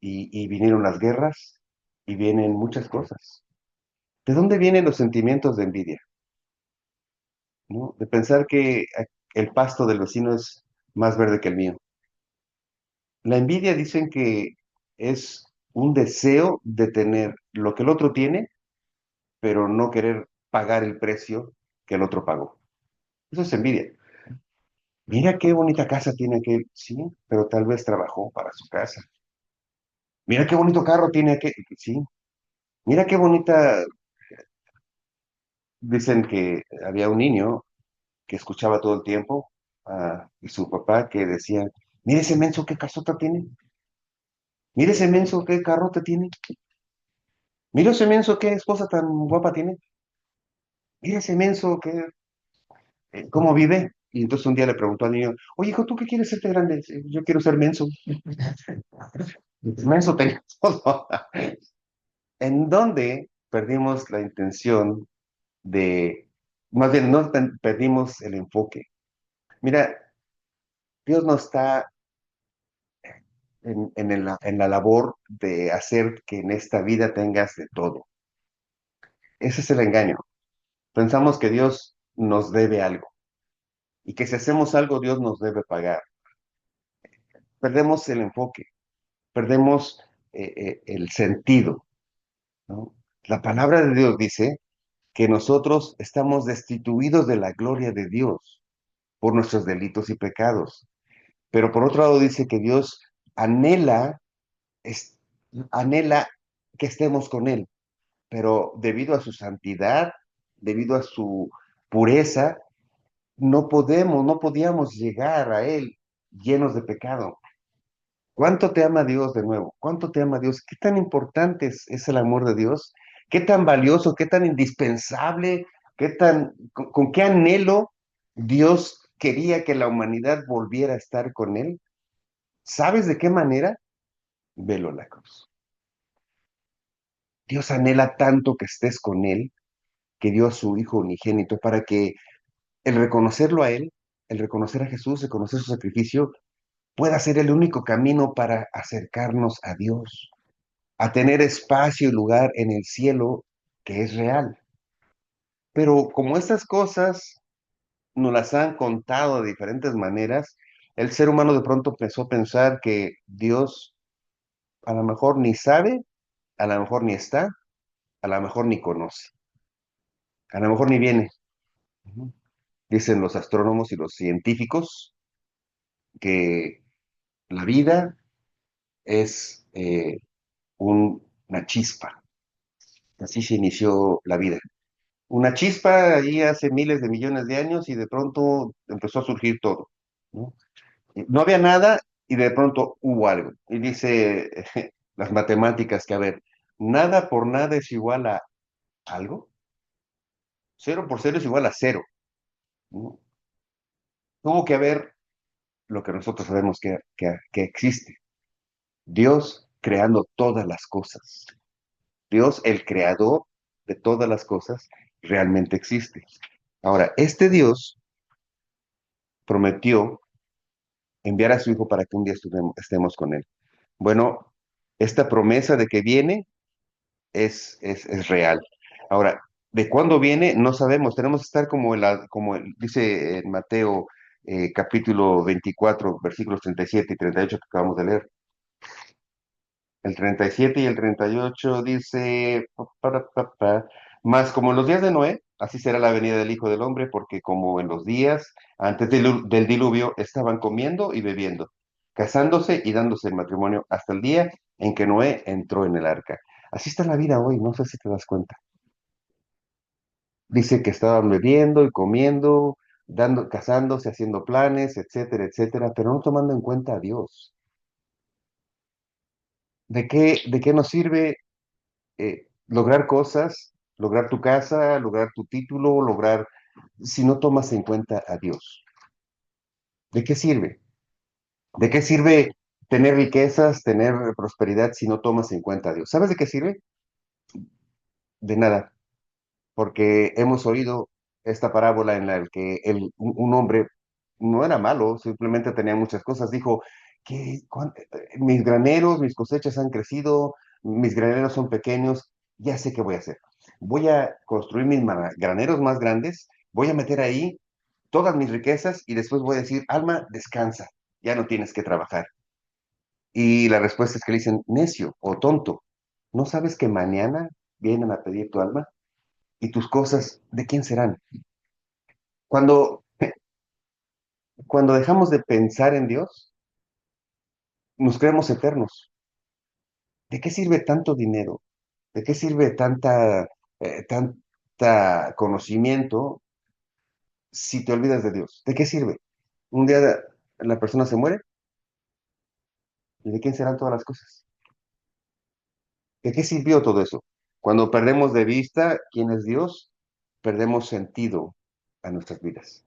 y vinieron las guerras y vienen muchas cosas. ¿De dónde vienen los sentimientos de envidia? ¿No? De pensar que el pasto del vecino es más verde que el mío. La envidia dicen que es un deseo de tener lo que el otro tiene, pero no querer pagar el precio que el otro pagó. Eso es envidia. Mira qué bonita casa tiene aquel, sí, pero tal vez trabajó para su casa. Mira qué bonito carro tiene aquel, sí. Mira qué bonita, dicen que había un niño que escuchaba todo el tiempo y su papá que decía, mira ese menso qué casota tiene, mira ese menso qué carrota tiene, mira ese menso qué esposa tan guapa tiene, mira ese menso qué, cómo vive. Y entonces un día le preguntó al niño, oye hijo, ¿tú qué quieres ser de grande? "Sí, yo quiero ser menso. Menso tenía todo. ¿En dónde perdimos la intención de, más bien, no perdimos el enfoque? Mira, Dios no está en la labor de hacer que en esta vida tengas de todo. Ese es el engaño. Pensamos que Dios nos debe algo y que si hacemos algo, Dios nos debe pagar. perdemos el enfoque, perdemos el sentido, ¿no? La palabra de Dios dice que nosotros estamos destituidos de la gloria de Dios por nuestros delitos y pecados. Pero por otro lado dice que Dios anhela, es- anhela que estemos con Él, pero debido a su santidad, debido a su pureza, no podíamos llegar a Él llenos de pecado. ¿Cuánto te ama Dios de nuevo? ¿Cuánto te ama Dios? ¿Qué tan importante es el amor de Dios? ¿Qué tan valioso, qué tan indispensable, con qué anhelo Dios quería que la humanidad volviera a estar con Él? ¿Sabes de qué manera? Velo a la cruz. Dios anhela tanto que estés con Él, que dio a su Hijo unigénito para que el reconocerlo a Él, el reconocer a Jesús, reconocer su sacrificio, pueda ser el único camino para acercarnos a Dios, a tener espacio y lugar en el cielo que es real. Pero como estas cosas nos las han contado de diferentes maneras, el ser humano de pronto empezó a pensar que Dios a lo mejor ni sabe, a lo mejor ni está, a lo mejor ni conoce, a lo mejor ni viene. Ujú. Dicen los astrónomos y los científicos que la vida es una chispa. Así se inició la vida. Una chispa ahí hace miles de millones de años y de pronto empezó a surgir todo, ¿no? No había nada y de pronto hubo algo. Y dice las matemáticas que, a ver, nada por nada es igual a algo, cero por cero es igual a cero, ¿no? Tuvo que haber lo que nosotros sabemos que existe, Dios creando todas las cosas. Dios, el creador de todas las cosas, realmente existe. Ahora, este Dios prometió enviar a su Hijo para que un día estemos con Él. Bueno, esta promesa de que viene es real. Ahora, ¿de cuándo viene? No sabemos. Tenemos que estar dice en Mateo capítulo 24, versículos 37 y 38 que acabamos de leer. El 37 y el 38 dice, Mas como en los días de Noé, así será la venida del Hijo del Hombre, porque como en los días antes del diluvio estaban comiendo y bebiendo, casándose y dándose en matrimonio hasta el día en que Noé entró en el arca. Así está la vida hoy, no sé si te das cuenta. Dice que estaban bebiendo y comiendo, casándose, haciendo planes, etcétera, etcétera, pero no tomando en cuenta a Dios. ¿De qué nos sirve lograr cosas, lograr tu casa, lograr tu título, si no tomas en cuenta a Dios? ¿De qué sirve? ¿De qué sirve tener riquezas, tener prosperidad si no tomas en cuenta a Dios? ¿Sabes de qué sirve? De nada, porque hemos oído esta parábola en la que un hombre no era malo, simplemente tenía muchas cosas. Dijo mis graneros, mis cosechas han crecido, mis graneros son pequeños, ya sé qué voy a hacer. Voy a construir mis graneros más grandes, voy a meter ahí todas mis riquezas y después voy a decir, alma, descansa, ya no tienes que trabajar. Y la respuesta es que le dicen, necio o tonto, ¿no sabes que mañana vienen a pedir tu alma? ¿Y tus cosas de quién serán? Cuando, cuando dejamos de pensar en Dios, nos creemos eternos. ¿De qué sirve tanto dinero? ¿De qué sirve tanta conocimiento si te olvidas de Dios? ¿De qué sirve? Un día la persona se muere y ¿de quién serán todas las cosas? ¿De qué sirvió todo eso? Cuando perdemos de vista quién es Dios, perdemos sentido a nuestras vidas.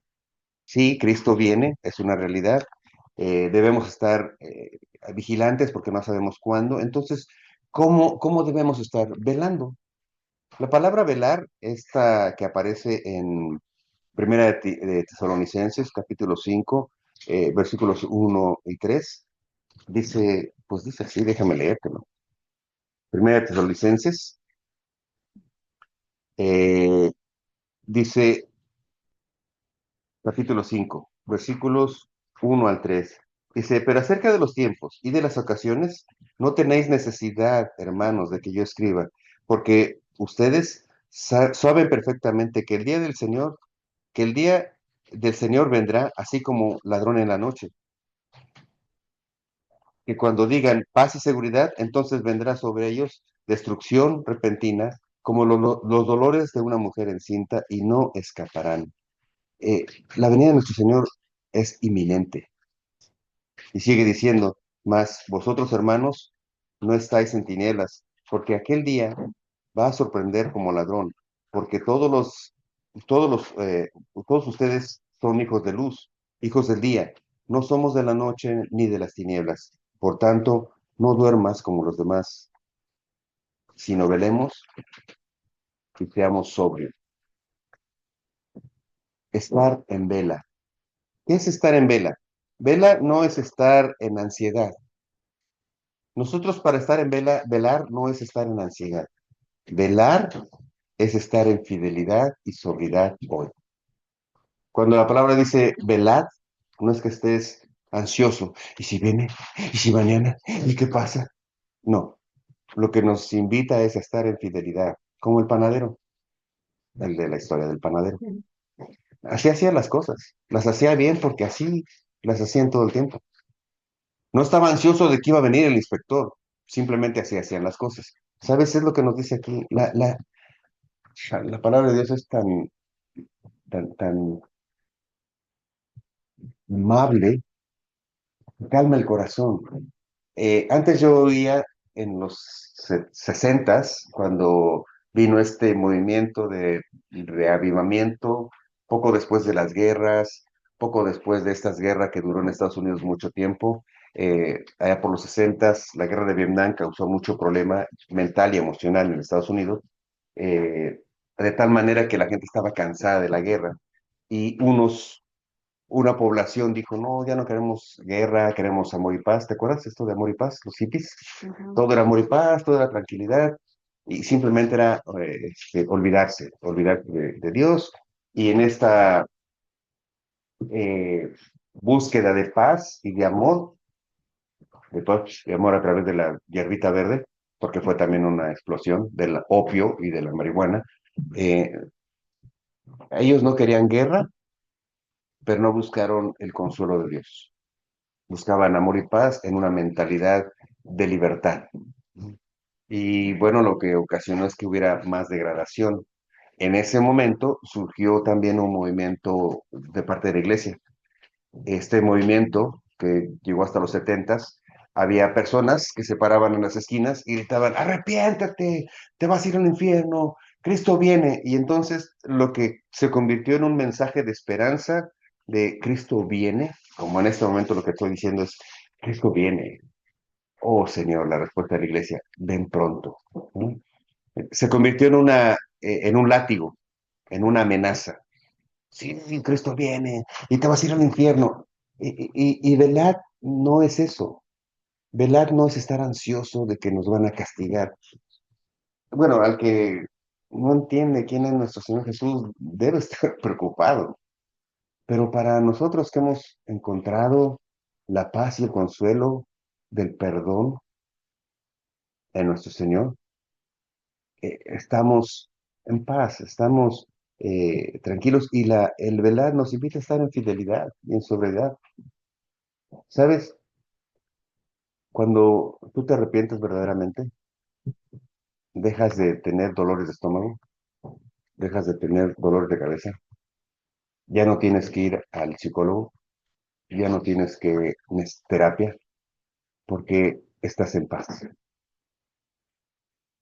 Sí, Cristo viene, es una realidad. Debemos estar vigilantes porque no sabemos cuándo. Entonces, ¿cómo debemos estar? Velando. La palabra velar, esta que aparece en Primera de Tesalonicenses, capítulo 5, versículos 1 y 3, dice así, déjame leértelo. Primera de Tesalonicenses, eh, dice capítulo 5, versículos 1 al 3. Dice, pero acerca de los tiempos y de las ocasiones, no tenéis necesidad, hermanos, de que yo escriba, porque ustedes saben perfectamente que el día del Señor vendrá así como ladrón en la noche, que cuando digan paz y seguridad, entonces vendrá sobre ellos destrucción repentina, como los dolores de una mujer encinta, y no escaparán. Eh, la venida de nuestro Señor es inminente. Y sigue diciendo, mas vosotros, hermanos, no estáis en tinieblas, porque aquel día va a sorprender como ladrón, porque todos los, todos ustedes son hijos de luz, hijos del día. No somos de la noche ni de las tinieblas. Por tanto, no duermas como los demás, sino velemos y seamos sobrios. Estar en vela. ¿Qué es estar en vela? Vela no es estar en ansiedad. Nosotros para estar en vela, velar no es estar en ansiedad. Velar es estar en fidelidad y sobriedad hoy. Cuando la palabra dice velad, no es que estés ansioso. ¿Y si viene? ¿Y si mañana? ¿Y qué pasa? No. Lo que nos invita es a estar en fidelidad, como el panadero, el de la historia del panadero. Así hacía las cosas. Las hacía bien porque así las hacían todo el tiempo. No estaba ansioso de que iba a venir el inspector. Simplemente así hacían las cosas. ¿Sabes? Es lo que nos dice aquí. La palabra de Dios es tan amable, calma el corazón. Antes yo oía en los sesentas, cuando vino este movimiento de reavivamiento, poco después de las guerras, poco después de estas guerras que duró en Estados Unidos mucho tiempo, allá por los sesentas, la guerra de Vietnam causó mucho problema mental y emocional en Estados Unidos, eh, de tal manera que la gente estaba cansada de la guerra y una población dijo, no, ya no queremos guerra, queremos amor y paz. ¿Te acuerdas esto de amor y paz? Los hippies. Todo era amor y paz, todo era tranquilidad, y simplemente era olvidarse de Dios. Y en esta eh, búsqueda de paz y de paz y amor a través de la hierbita verde, porque fue también una explosión del opio y de la marihuana, eh, ellos no querían guerra, pero no buscaron el consuelo de Dios. Buscaban amor y paz en una mentalidad de libertad. Y bueno, lo que ocasionó es que hubiera más degradación. En ese momento surgió también un movimiento de parte de la iglesia. Este movimiento, que llegó hasta los setentas, había personas que se paraban en las esquinas y gritaban, arrepiéntate, te vas a ir al infierno, Cristo viene. Y entonces lo que se convirtió en un mensaje de esperanza de Cristo viene, como en este momento lo que estoy diciendo es, Cristo viene. Oh Señor, la respuesta de la iglesia, ven pronto. ¿No? Se convirtió en un látigo, en una amenaza. Sí, Cristo viene y te vas a ir al infierno. Y velar no es eso. Velar no es estar ansioso de que nos van a castigar. Bueno, al que no entiende quién es nuestro Señor Jesús, debe estar preocupado. Pero para nosotros que hemos encontrado la paz y el consuelo del perdón en nuestro Señor, estamos en paz, estamos tranquilos y el velar nos invita a estar en fidelidad y en sobriedad. ¿Sabes? Cuando tú te arrepientes verdaderamente, dejas de tener dolores de estómago, dejas de tener dolores de cabeza, ya no tienes que ir al psicólogo, ya no tienes que terapia, porque estás en paz.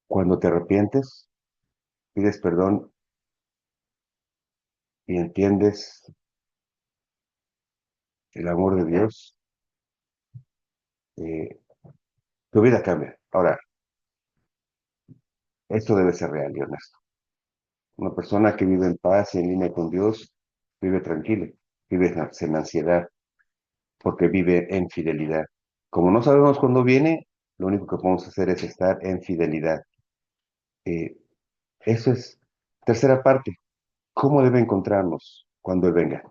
Cuando te arrepientes, pides perdón y entiendes el amor de Dios, eh, tu vida cambia. Ahora, esto debe ser real y honesto. Una persona que vive en paz y en línea con Dios vive tranquila, vive sin ansiedad, porque vive en fidelidad. Como no sabemos cuándo viene, lo único que podemos hacer es estar en fidelidad. Eh, Eso es tercera parte. ¿Cómo debe encontrarnos cuando Él venga?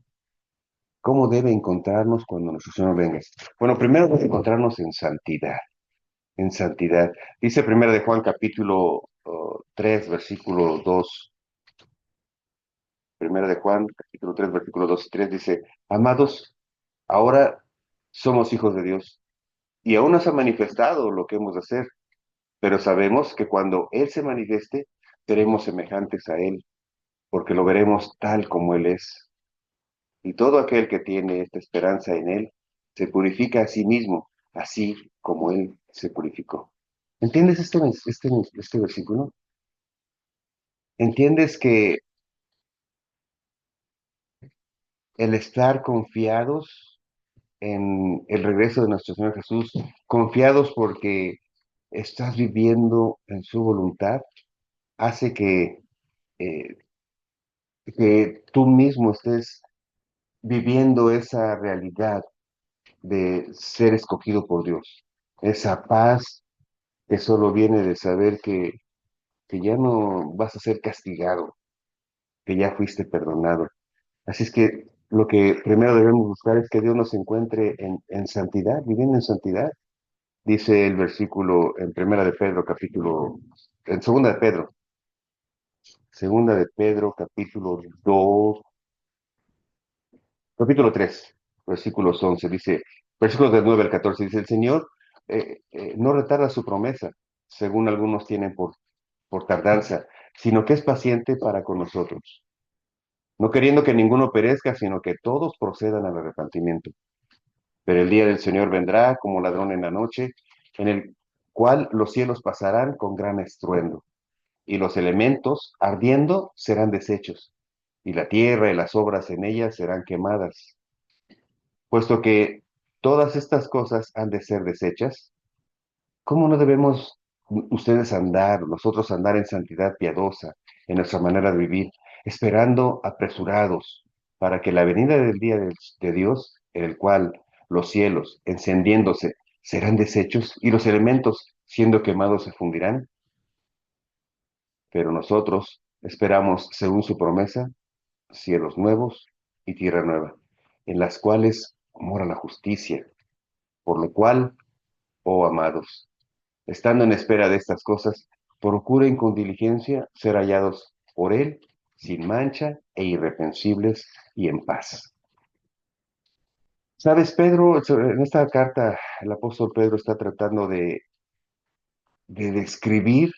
¿Cómo debe encontrarnos cuando nuestro Señor venga? Bueno, primero debe encontrarnos en santidad, en santidad. Dice primero de Juan capítulo 3, versículo 2. Primero de Juan capítulo 3, versículo 2 y 3 dice, amados, ahora somos hijos de Dios y aún no se ha manifestado lo que hemos de hacer, pero sabemos que cuando Él se manifieste, seremos semejantes a Él, porque lo veremos tal como Él es. Y todo aquel que tiene esta esperanza en Él, se purifica a sí mismo, así como Él se purificó. ¿Entiendes este versículo? ¿Entiendes que el estar confiados en el regreso de nuestro Señor Jesús, confiados porque estás viviendo en su voluntad, hace eh, que tú mismo estés viviendo esa realidad de ser escogido por Dios, esa paz que solo viene de saber que ya no vas a ser castigado, que ya fuiste perdonado. Así es que lo que primero debemos buscar es que Dios nos encuentre en santidad, viviendo en santidad. Dice el versículo en Primera de Pedro, en Segunda de Pedro, capítulo 3 versículos 11 dice, versículos del 9 al 14 dice, el Señor no retarda su promesa, según algunos tienen por tardanza, sino que es paciente para con nosotros, no queriendo que ninguno perezca, sino que todos procedan al arrepentimiento. Pero el día del Señor vendrá como ladrón en la noche, en el cual los cielos pasarán con gran estruendo, y los elementos ardiendo serán deshechos, y la tierra y las obras en ella serán quemadas. Puesto que todas estas cosas han de ser deshechas, ¿cómo no debemos ustedes andar, nosotros andar en santidad piadosa, en nuestra manera de vivir, esperando apresurados para que la venida del día de Dios, en el cual los cielos, encendiéndose, serán deshechos y los elementos, siendo quemados, se fundirán? Pero nosotros esperamos, según su promesa, cielos nuevos y tierra nueva, en las cuales mora la justicia, por lo cual, oh amados, estando en espera de estas cosas, procuren con diligencia ser hallados por Él sin mancha e irreprensibles y en paz. ¿Sabes, Pedro? En esta carta el apóstol Pedro está tratando de describir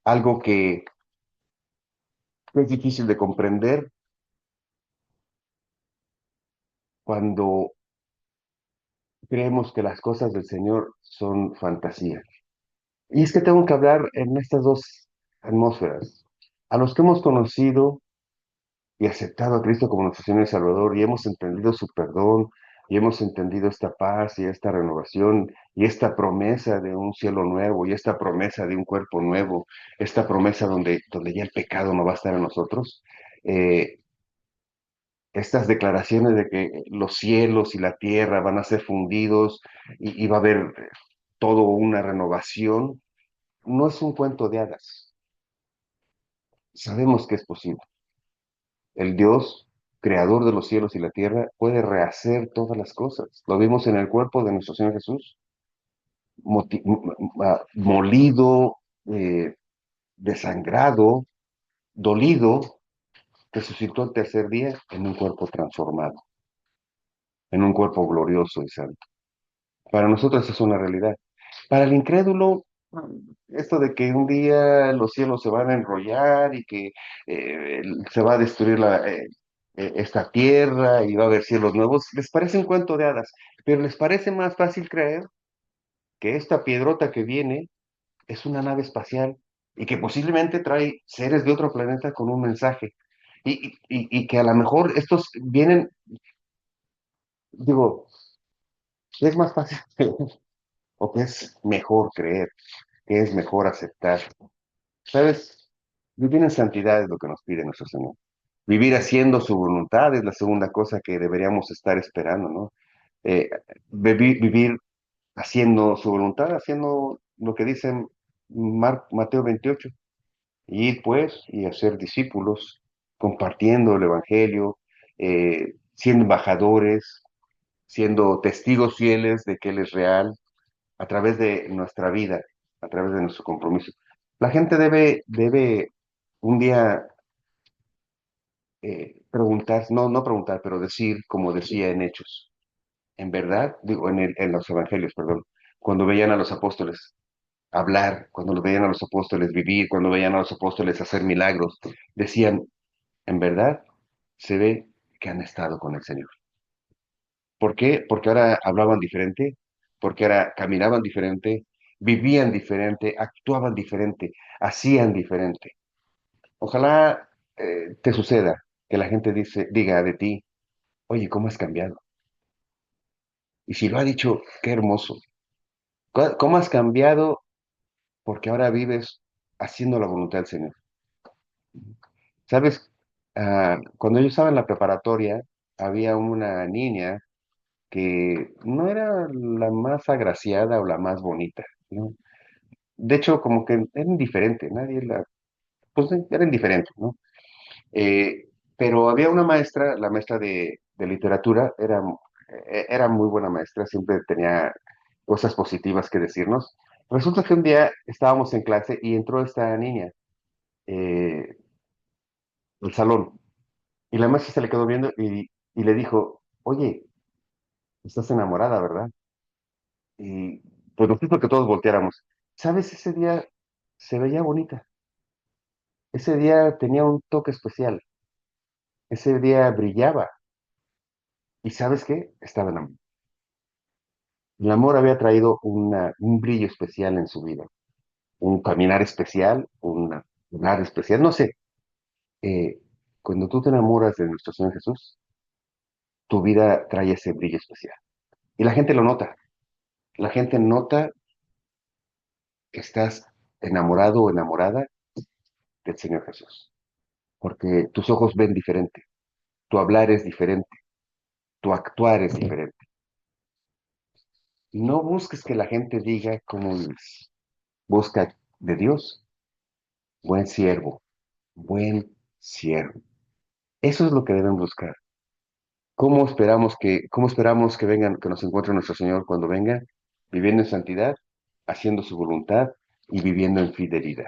algo que es difícil de comprender cuando creemos que las cosas del Señor son fantasía. Y es que tengo que hablar en estas dos atmósferas. A los que hemos conocido y aceptado a Cristo como nuestro Señor y Salvador y hemos entendido su perdón y hemos entendido esta paz y esta renovación y esta promesa de un cielo nuevo y esta promesa de un cuerpo nuevo, esta promesa donde ya el pecado no va a estar en nosotros, eh, estas declaraciones de que los cielos y la tierra van a ser fundidos y va a haber todo una renovación, no es un cuento de hadas. Sabemos que es posible. El Dios, creador de los cielos y la tierra, puede rehacer todas las cosas. Lo vimos en el cuerpo de nuestro Señor Jesús, molido, desangrado, dolido, resucitó el tercer día en un cuerpo transformado, en un cuerpo glorioso y santo. Para nosotros es una realidad. Para el incrédulo, esto de que un día los cielos se van a enrollar y que se va a destruir esta tierra y va a haber cielos nuevos, les parece un cuento de hadas, pero les parece más fácil creer que esta piedrota que viene es una nave espacial y que posiblemente trae seres de otro planeta con un mensaje y que a lo mejor estos vienen, digo, es más fácil creer, o que es mejor creer, que es mejor aceptar. ¿Sabes? Vivir en santidad es lo que nos pide nuestro Señor. Vivir haciendo su voluntad es la segunda cosa que deberíamos estar esperando, ¿no? Eh, vivir haciendo su voluntad, haciendo lo que dice Mateo 28, ir pues y hacer discípulos, compartiendo el Evangelio, siendo embajadores, siendo testigos fieles de que Él es real, a través de nuestra vida, a través de nuestro compromiso. La gente debe un día preguntar, no preguntar, pero decir, como decía en Hechos, en verdad, digo, en los evangelios, perdón, cuando veían a los apóstoles hablar, cuando los veían a los apóstoles vivir, cuando veían a los apóstoles hacer milagros, decían, en verdad, se ve que han estado con el Señor. ¿Por qué? Porque ahora hablaban diferente, porque ahora caminaban diferente, vivían diferente, actuaban diferente, hacían diferente. Ojalá te suceda que la gente diga de ti, oye, ¿cómo has cambiado? Y si lo ha dicho, qué hermoso. ¿Cómo has cambiado? Porque ahora vives haciendo la voluntad del Señor. ¿Sabes? Cuando yo estaba en la preparatoria, había una niña que no era la más agraciada o la más bonita, ¿no? De hecho, como que era indiferente, pues era indiferente, ¿no? Pero había una maestra, la maestra de literatura, era muy buena maestra, siempre tenía cosas positivas que decirnos. Resulta que un día estábamos en clase y entró esta niña eh, al salón y la maestra se le quedó viendo y le dijo, oye, estás enamorada, ¿verdad? Y pues nos hizo que todos volteáramos. ¿Sabes? Ese día se veía bonita. Ese día tenía un toque especial. Ese día brillaba. ¿Y sabes qué? Estaba enamorada. El amor había traído un brillo especial en su vida, un caminar especial, un ar especial, no sé. Eh, Cuando tú te enamoras de nuestro Señor Jesús, tu vida trae ese brillo especial. Y la gente lo nota. La gente nota que estás enamorado o enamorada del Señor Jesús, porque tus ojos ven diferente, tu hablar es diferente, tu actuar es diferente. No busques que la gente diga cómo vives. Busca de Dios, buen siervo, buen siervo. Eso es lo que deben buscar. Cómo esperamos que vengan, que nos encuentre nuestro Señor cuando venga? Viviendo en santidad, haciendo su voluntad y viviendo en fidelidad.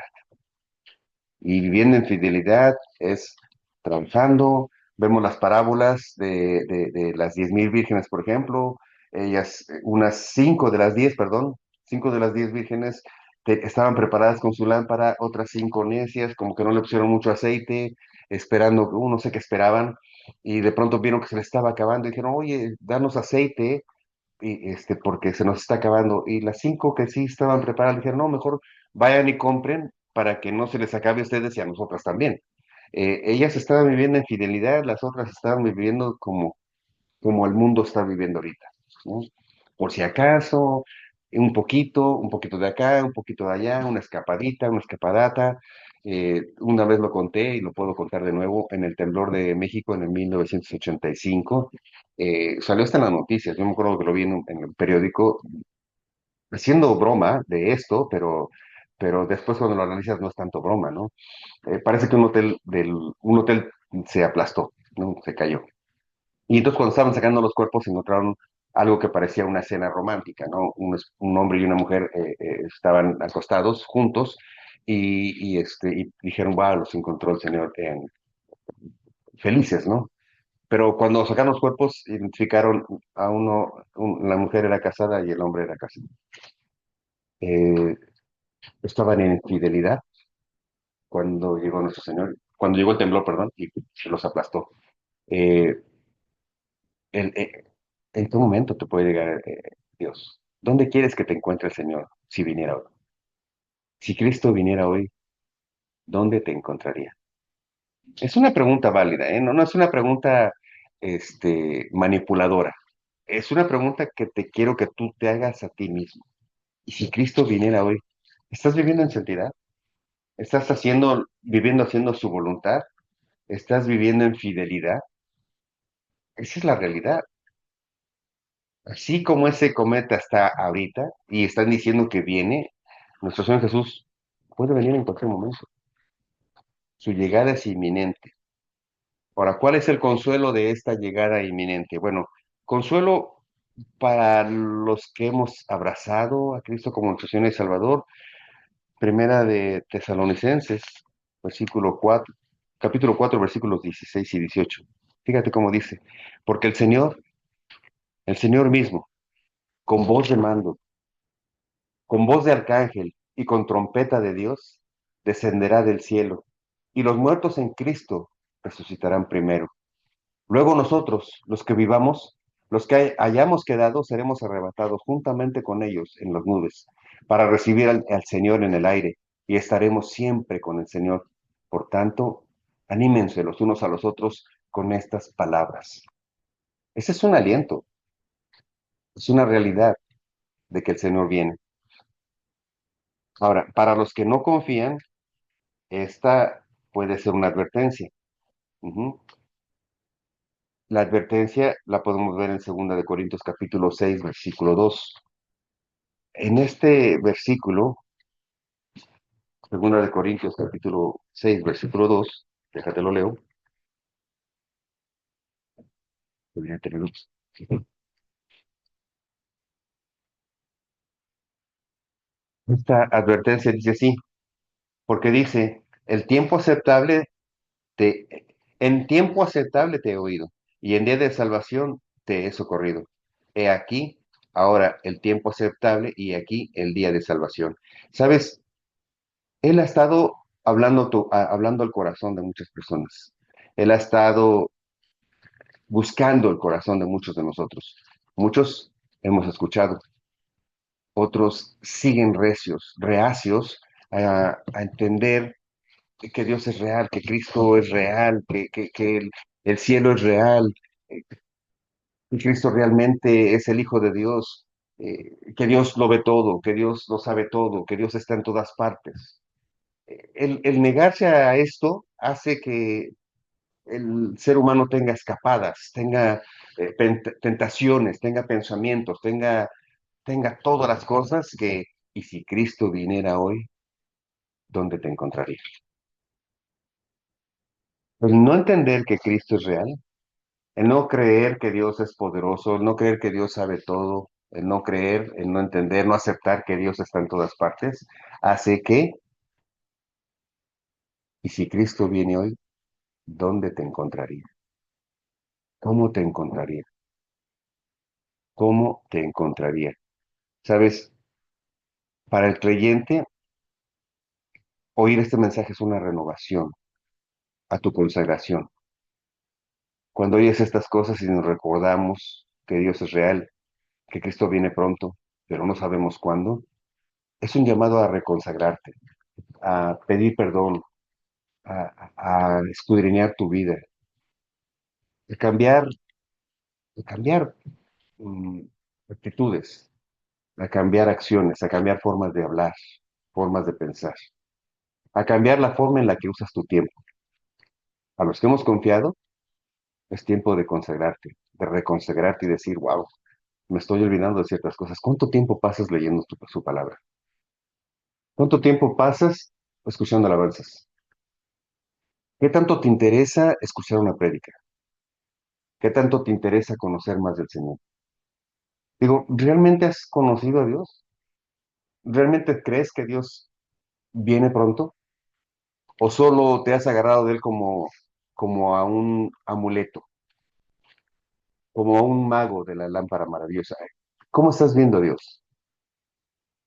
Y viviendo en fidelidad es trabajando. Vemos las parábolas de las 10.000 vírgenes, por ejemplo. Ellas, unas 5 de las 10, perdón, 5 de las 10 vírgenes estaban preparadas con su lámpara, otras 5 necias, como que no le pusieron mucho aceite, esperando, no sé qué esperaban, y de pronto vieron que se les estaba acabando y dijeron, oye, danos aceite, porque se nos está acabando. Y las 5 que sí estaban preparadas dijeron, no, mejor vayan y compren para que no se les acabe a ustedes y a nosotras también. Ellas estaban viviendo en fidelidad, las otras estaban viviendo como el mundo está viviendo ahorita, ¿no? Por si acaso, un poquito de acá, un poquito de allá, una escapadita, una escapadata. Una vez lo conté y lo puedo contar de nuevo, en el temblor de México en el 1985, salió hasta en las noticias, yo me acuerdo que lo vi en el periódico, haciendo broma de esto, pero después cuando lo analizas no es tanto broma, ¿no? Parece que un hotel se aplastó, ¿no? Se cayó. Y entonces cuando estaban sacando los cuerpos encontraron algo que parecía una escena romántica, ¿no? Un hombre y una mujer estaban acostados juntos y dijeron, wow, los encontró el Señor felices, ¿no? Pero cuando sacaron los cuerpos identificaron a uno, la mujer era casada y el hombre era casado. Eh, Estaban en infidelidad cuando llegó nuestro Señor, cuando llegó el temblor, perdón, y se los aplastó. Eh, el- eh, ¿En qué momento te puede llegar Dios? ¿Dónde quieres que te encuentre el Señor si viniera hoy? Si Cristo viniera hoy, ¿dónde te encontraría? Es una pregunta válida, ¿eh? No es una pregunta manipuladora. Es una pregunta que te quiero que tú te hagas a ti mismo. ¿Y si Cristo viniera hoy, estás viviendo en santidad? ¿Estás viviendo haciendo su voluntad? ¿Estás viviendo en fidelidad? Esa es la realidad. Así como ese cometa está ahorita y están diciendo que viene, nuestro Señor Jesús puede venir en cualquier momento. Su llegada es inminente. Ahora, ¿cuál es el consuelo de esta llegada inminente? Bueno, consuelo para los que hemos abrazado a Cristo como nuestro Señor y Salvador. Primera de Tesalonicenses, versículo 4, capítulo 4, versículos 16 y 18. Fíjate cómo dice, porque el Señor mismo, con voz de mando, con voz de arcángel y con trompeta de Dios, descenderá del cielo, y los muertos en Cristo resucitarán primero. Luego nosotros, los que vivamos, los que hayamos quedado, seremos arrebatados juntamente con ellos en las nubes, para recibir al Señor en el aire, y estaremos siempre con el Señor. Por tanto, anímense los unos a los otros con estas palabras. Ese es un aliento, es una realidad de que el Señor viene. Ahora, para los que no confían, esta puede ser una advertencia. Ujú. La advertencia la podemos ver en 2 Corintios capítulo 6, versículo 2. En este versículo, 2 capítulo 6, versículo 2, déjate lo leo. Debería tenerlo. Esta advertencia dice así, porque dice, el tiempo aceptable te, en tiempo aceptable te he oído, y en día de salvación te he socorrido. He aquí ahora el tiempo aceptable y aquí el día de salvación. ¿Sabes? Él ha estado hablando, hablando al corazón de muchas personas. Él ha estado buscando el corazón de muchos de nosotros. Muchos hemos escuchado, otros siguen recios, reacios a entender que Dios es real, que Cristo es real, que el cielo es real, eh, que Cristo realmente es el Hijo de Dios, que Dios lo ve todo, que Dios lo sabe todo, que Dios está en todas partes. El negarse a esto hace que el ser humano tenga escapadas, tenga tentaciones, tenga pensamientos, tenga todas las cosas que, y si Cristo viniera hoy, ¿dónde te encontraría? El no entender que Cristo es real, el no creer que Dios es poderoso, el no creer que Dios sabe todo, el no creer, el no entender, no aceptar que Dios está en todas partes, hace que, y si Cristo viene hoy, ¿dónde te encontraría? ¿Cómo te encontraría? ¿Cómo te encontraría? Sabes, para el creyente, oír este mensaje es una renovación a tu consagración. Cuando oyes estas cosas y nos recordamos que Dios es real, que Cristo viene pronto, pero no sabemos cuándo, es un llamado a reconsagrarte, a pedir perdón, a escudriñar tu vida, a cambiar mm, actitudes, a cambiar acciones, a cambiar formas de hablar, formas de pensar, a cambiar la forma en la que usas tu tiempo. A los que hemos confiado, es tiempo de consagrarte, de reconsagrarte y decir, wow, me estoy olvidando de ciertas cosas. ¿Cuánto tiempo pasas leyendo su palabra? ¿Cuánto tiempo pasas escuchando alabanzas? ¿Qué tanto te interesa escuchar una prédica? ¿Qué tanto te interesa conocer más del Señor? Digo, ¿realmente has conocido a Dios? ¿Realmente crees que Dios viene pronto? ¿O solo te has agarrado de Él como a un amuleto, como a un mago de la lámpara maravillosa? ¿Cómo estás viendo a Dios?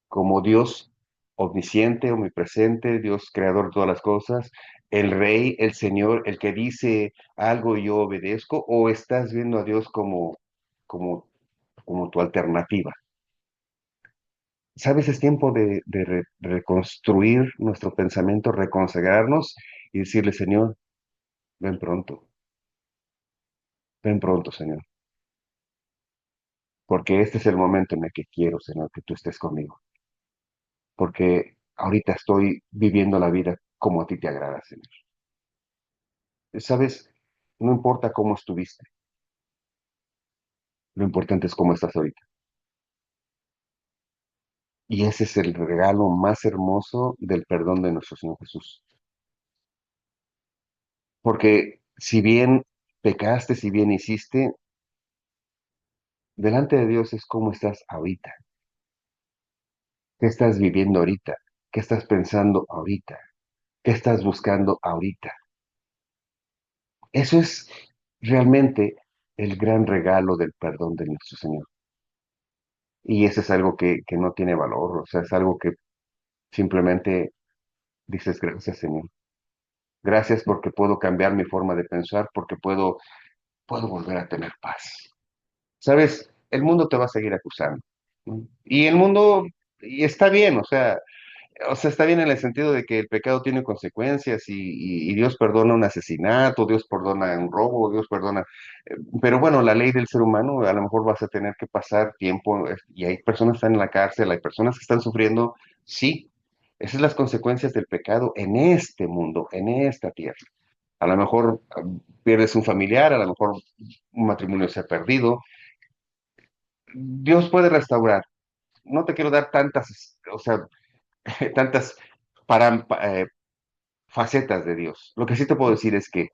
¿Como Dios omnisciente, omnipresente, Dios creador de todas las cosas, el Rey, el Señor, el que dice algo y yo obedezco? ¿O estás viendo a Dios como, como tu alternativa? ¿Sabes? Es tiempo de reconstruir nuestro pensamiento, reconsagrarnos y decirle, Señor, ven pronto, Señor, porque este es el momento en el que quiero, Señor, que tú estés conmigo, porque ahorita estoy viviendo la vida como a ti te agrada, Señor. ¿Sabes? No importa cómo estuviste, lo importante es cómo estás ahorita. Y ese es el regalo más hermoso del perdón de nuestro Señor Jesús. Porque si bien pecaste, si bien hiciste, delante de Dios es cómo estás ahorita, qué estás viviendo ahorita, qué estás pensando ahorita, qué estás buscando ahorita. Eso es realmente el gran regalo del perdón de nuestro Señor. Y eso es algo que no tiene valor, o sea, es algo que simplemente dices gracias, Señor. Gracias porque puedo cambiar mi forma de pensar, porque puedo volver a tener paz. Sabes, el mundo te va a seguir acusando, ¿no? Y el mundo, y está bien, o sea, está bien en el sentido de que el pecado tiene consecuencias y Dios perdona un asesinato, Dios perdona un robo, Dios perdona, pero bueno, la ley del ser humano, a lo mejor vas a tener que pasar tiempo y hay personas que están en la cárcel, hay personas que están sufriendo, sí, esas son las consecuencias del pecado en este mundo, en esta tierra. A lo mejor pierdes un familiar, a lo mejor un matrimonio se ha perdido. Dios puede restaurar. No te quiero dar tantas, o sea, tantas para, facetas de Dios. Lo que sí te puedo decir es que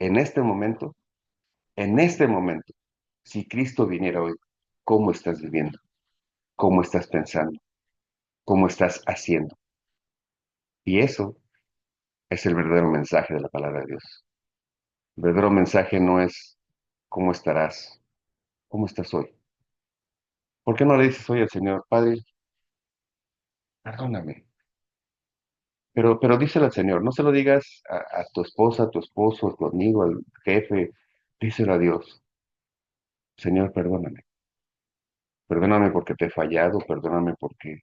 en en este momento, si Cristo viniera hoy, ¿cómo estás viviendo? ¿Cómo estás pensando? ¿Cómo estás haciendo? Y eso es el verdadero mensaje de la palabra de Dios. El verdadero mensaje no es cómo estarás, cómo estás hoy. ¿Por qué no le dices hoy al Señor, Padre, perdóname? Pero díselo al Señor, no se lo digas a tu esposa, a tu esposo, a tu amigo, al jefe, díselo a Dios. Señor, perdóname. Perdóname porque te he fallado, perdóname porque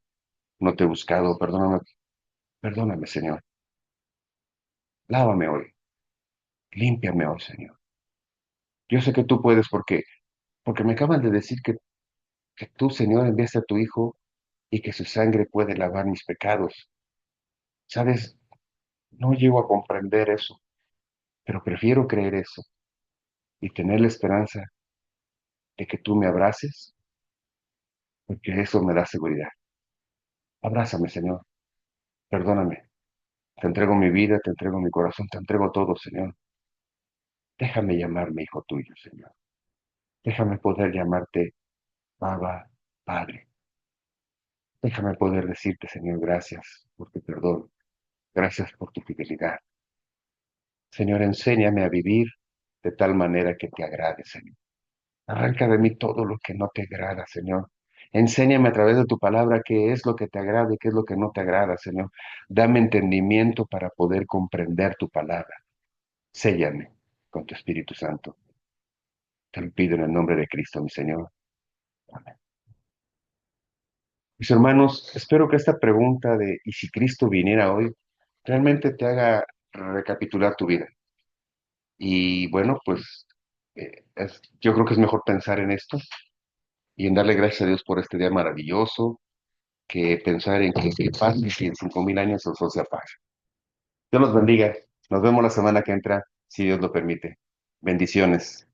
no te he buscado, perdóname, perdóname, Señor. Lávame hoy, límpiame hoy, Señor. Yo sé que tú puedes porque me acaban de decir que tú, Señor, enviaste a tu Hijo y que su sangre puede lavar mis pecados. ¿Sabes? No llego a comprender eso, pero prefiero creer eso y tener la esperanza de que tú me abraces, porque eso me da seguridad. Abrázame, Señor. Perdóname. Te entrego mi vida, te entrego mi corazón, te entrego todo, Señor. Déjame llamarme hijo tuyo, Señor. Déjame poder llamarte Abba, Padre. Déjame poder decirte, Señor, gracias por tu perdón. Gracias por tu fidelidad. Señor, enséñame a vivir de tal manera que te agrade, Señor. Arranca de mí todo lo que no te agrada, Señor. Enséñame a través de tu palabra qué es lo que te agrada y qué es lo que no te agrada, Señor. Dame entendimiento para poder comprender tu palabra. Séllame con tu Espíritu Santo. Te lo pido en el nombre de Cristo, mi Señor. Amén. Mis hermanos, espero que esta pregunta de ¿y si Cristo viniera hoy? Realmente te haga recapitular tu vida. Y bueno, pues yo creo que es mejor pensar en esto y en darle gracias a Dios por este día maravilloso que pensar en que pase y en 5000 años el sol se apaga. Dios los bendiga. Nos vemos la semana que entra, si Dios lo permite. Bendiciones.